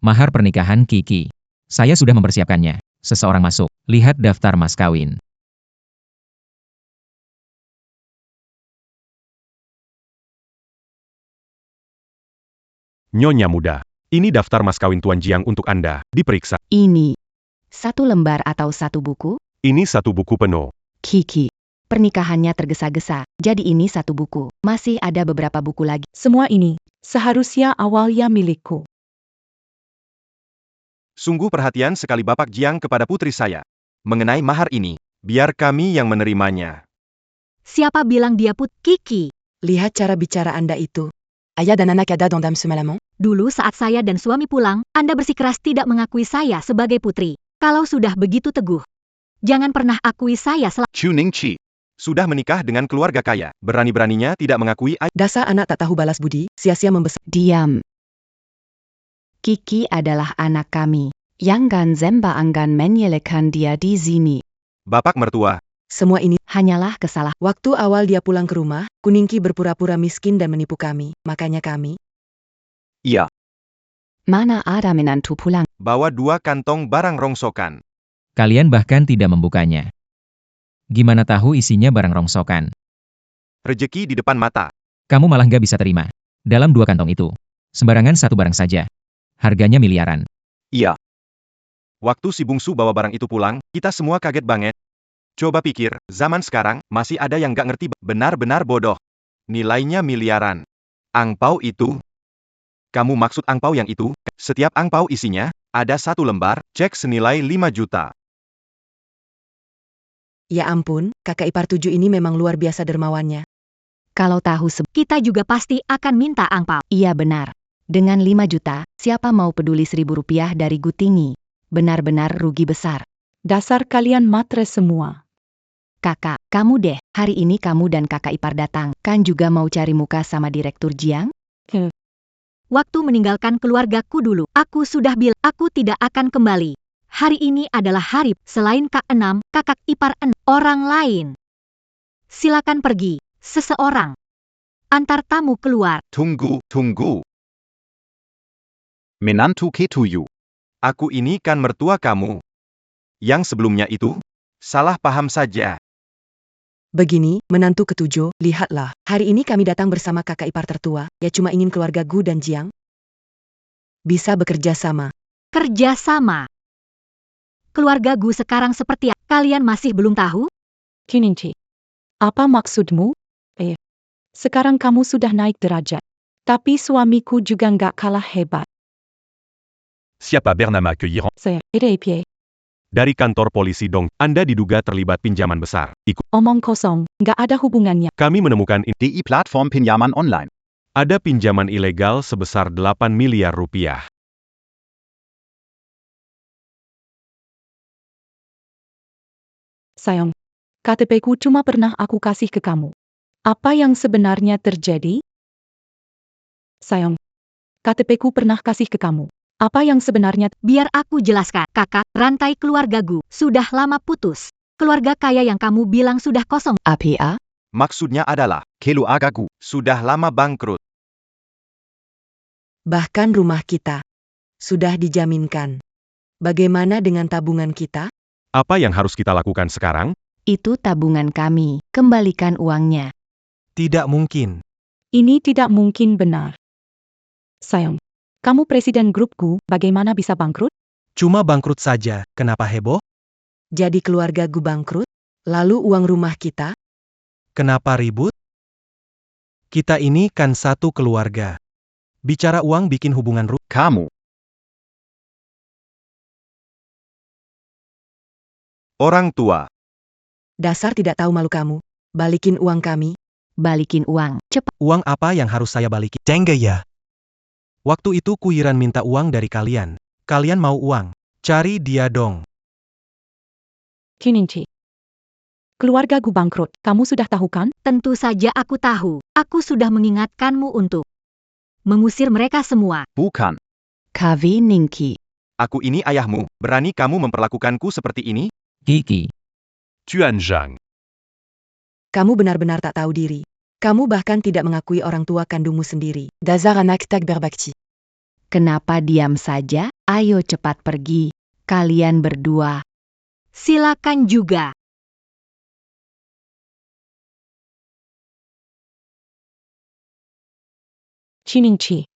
Mahar pernikahan Kiki. Saya sudah mempersiapkannya. Seseorang masuk. Lihat daftar mas kawin. Nyonya muda. Ini daftar mas kawin Tuan Jiang untuk Anda. Diperiksa. Ini. 1 lembar atau 1 buku? Ini 1 buku penuh. Kiki. Pernikahannya tergesa-gesa, jadi ini 1 buku. Masih ada beberapa buku lagi. Semua ini, seharusnya awalnya milikku. Sungguh perhatian sekali Bapak Jiang kepada putri saya. Mengenai mahar ini, biar kami yang menerimanya. Siapa bilang dia Kiki? Lihat cara bicara Anda itu. Ayah dan anak ada dendam semalam. Dulu saat saya dan suami pulang, Anda bersikeras tidak mengakui saya sebagai putri. Kalau sudah begitu teguh, jangan pernah akui saya Chuningsi sudah menikah dengan keluarga kaya. Berani-beraninya tidak mengakui Dasar anak tak tahu balas budi, sia-sia membesar. Diam. Kiki adalah anak kami. Jangan anggan menyelekan dia di sini. Bapak mertua. Semua ini Hanyalah kesalahan. waktu awal dia pulang ke rumah, Kuningki berpura-pura miskin dan menipu kami. Makanya kami Iya. Mana ada menantu pulang. Bawa 2 kantong barang rongsokan. Kalian bahkan tidak membukanya. Gimana tahu isinya barang rongsokan? Rejeki di depan mata. Kamu malah nggak bisa terima. Dalam 2 kantong itu. Sembarangan 1 barang saja. Harganya miliaran. Iya. Waktu si bungsu bawa barang itu pulang, kita semua kaget banget. Coba pikir, zaman sekarang, masih ada yang gak ngerti, benar-benar bodoh. Nilainya miliaran. Angpau itu? Kamu maksud angpau yang itu? Setiap angpau isinya, ada 1 lembar, cek senilai 5 juta. Ya ampun, kakak ipar 7 ini memang luar biasa dermawannya. Kalau tahu kita juga pasti akan minta angpau. Iya benar. Dengan 5 juta, siapa mau peduli 1.000 rupiah dari Gutingi? Benar-benar rugi besar. Dasar kalian matre semua. Kakak, kamu deh. Hari ini kamu dan kakak ipar datang. Kan juga mau cari muka sama Direktur Jiang? Waktu meninggalkan keluargaku dulu, aku sudah bilang aku tidak akan kembali. Hari ini adalah hari, selain Kak 6, kakak ipar 6, orang lain. Silakan pergi, seseorang. Antar tamu keluar. Tunggu. Menantu Ketuyu. Aku ini kan mertua kamu. Yang sebelumnya itu, salah paham saja. Begini, menantu ketujuh, lihatlah. Hari ini kami datang bersama kakak ipar tertua, ya cuma ingin keluarga Gu dan Jiang bisa bekerja sama. Kerja sama. Keluarga Gu sekarang seperti apa? Kalian masih belum tahu? Kuningki. Apa maksudmu? Sekarang kamu sudah naik derajat. Tapi suamiku juga nggak kalah hebat. Siapa Bernama accueillir Saya, Pie. Dari kantor polisi dong, Anda diduga terlibat pinjaman besar. Omong kosong, nggak ada hubungannya. Kami menemukan DI Plattform Pinjaman Online. ada pinjaman ilegal sebesar 8 miliar rupiah. Sayang, KTP-ku cuma pernah aku kasih ke kamu. Apa yang sebenarnya terjadi? Sayang, KTP-ku pernah kasih ke kamu. Apa yang sebenarnya? Biar aku jelaskan, kakak, rantai keluargaku sudah lama putus. Keluarga kaya yang kamu bilang sudah kosong. APA? Maksudnya adalah, keluargaku sudah lama bangkrut. Bahkan rumah kita sudah dijaminkan. Bagaimana dengan tabungan kita? Apa yang harus kita lakukan sekarang? Itu tabungan kami. Kembalikan uangnya. Tidak mungkin. Ini tidak mungkin benar. Sayang, kamu presiden grupku, bagaimana bisa bangkrut? Cuma bangkrut saja, kenapa heboh? Jadi keluarga gue bangkrut? Lalu uang rumah kita? Kenapa ribut? Kita ini kan satu keluarga. Bicara uang bikin hubungan Kamu. Orang tua. Dasar tidak tahu malu kamu. Balikin uang kami. Balikin uang. Cepat. Uang apa yang harus saya balikin? Tengga ya. Waktu itu Kuiran minta uang dari kalian. Kalian mau uang. Cari dia dong. Kiningci. Keluarga gue bangkrut, kamu sudah tahu kan? Tentu saja aku tahu. Aku sudah mengingatkanmu untuk mengusir mereka semua. Bukan. Kavi Ningki. Aku ini ayahmu. Berani kamu memperlakukanku seperti ini? Kiki. Tuan Zhang. Kamu benar-benar tak tahu diri. Kamu bahkan tidak mengakui orang tua kandungmu sendiri. Dasar anak tak berbakti. Kenapa diam saja? Ayo cepat pergi. Kalian berdua. Silakan juga. Ciningci.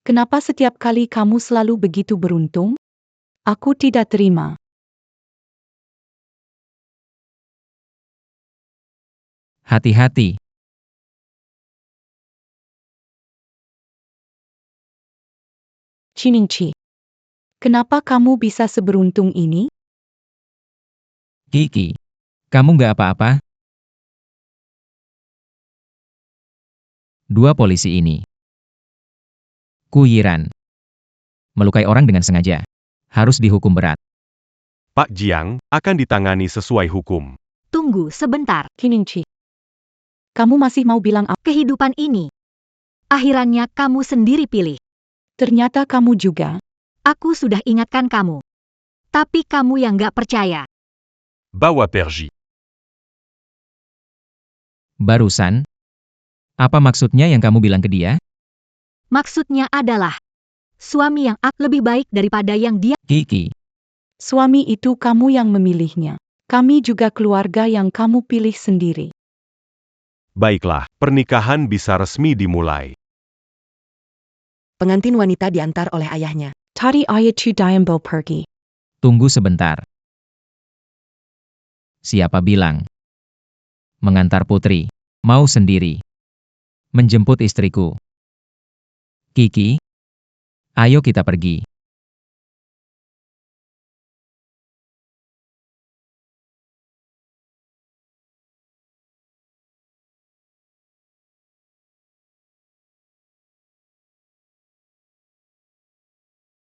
Kenapa setiap kali kamu selalu begitu beruntung? Aku tidak terima. Hati-hati. Ciningci. Kenapa kamu bisa seberuntung ini? Kiki. Kamu nggak apa-apa? Dua polisi ini. Kuyiran. Melukai orang dengan sengaja. Harus dihukum berat. Pak Jiang akan ditangani sesuai hukum. Tunggu sebentar. Kiningci. Kamu masih mau bilang apa? Kehidupan ini. Akhirannya kamu sendiri pilih. Ternyata kamu juga. Aku sudah ingatkan kamu. Tapi kamu yang gak percaya. Bawa pergi. Barusan. Apa maksudnya yang kamu bilang ke dia? Maksudnya adalah suami yang lebih baik daripada yang dia. Kiki. Suami itu kamu yang memilihnya. Kami juga keluarga yang kamu pilih sendiri. Baiklah, pernikahan bisa resmi dimulai. Pengantin wanita diantar oleh ayahnya. Tadi ayah Diambo pergi. Tunggu sebentar. Siapa bilang? Mengantar putri. Mau sendiri. Menjemput istriku. Kiki. Ayo kita pergi.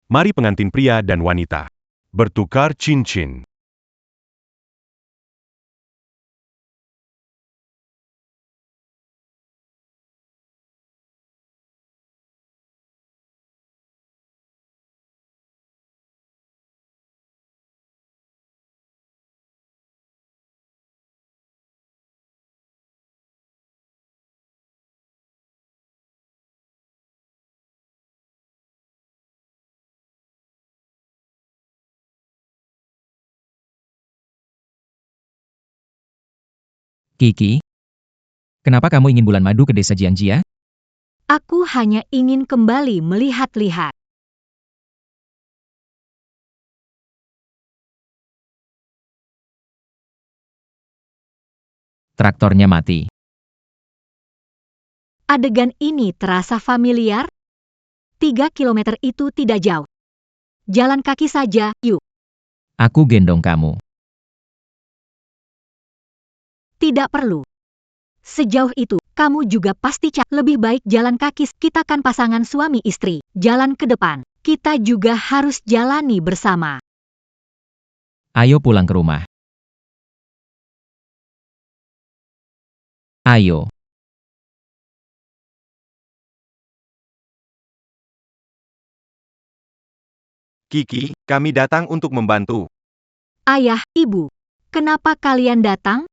Mari pengantin pria dan wanita bertukar cincin. Kiki. Kenapa kamu ingin bulan madu ke desa Jiangjia? Aku hanya ingin kembali melihat-lihat. Traktornya mati. Adegan ini terasa familiar? 3 kilometer itu tidak jauh. Jalan kaki saja, yuk. Aku gendong kamu. Tidak perlu. Sejauh itu, kamu juga pasti lebih baik jalan kaki. Kita kan pasangan suami istri. Jalan ke depan. Kita juga harus jalani bersama. Ayo pulang ke rumah. Ayo. Kiki, kami datang untuk membantu. Ayah, ibu, kenapa kalian datang?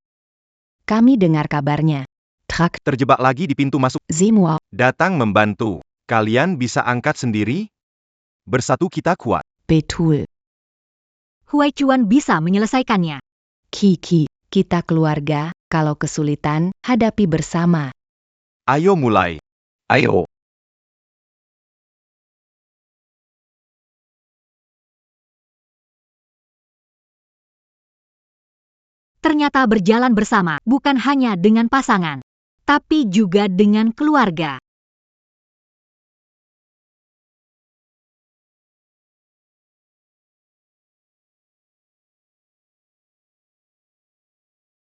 Kami dengar kabarnya. Trak, Terjebak lagi di pintu masuk. Zimwa, Datang membantu. Kalian bisa angkat sendiri? Bersatu kita kuat. betul. Huai Chuan bisa menyelesaikannya. Kiki, kita keluarga, kalau kesulitan, hadapi bersama. Ayo mulai. Ayo. Ternyata berjalan bersama bukan hanya dengan pasangan, tapi juga dengan keluarga.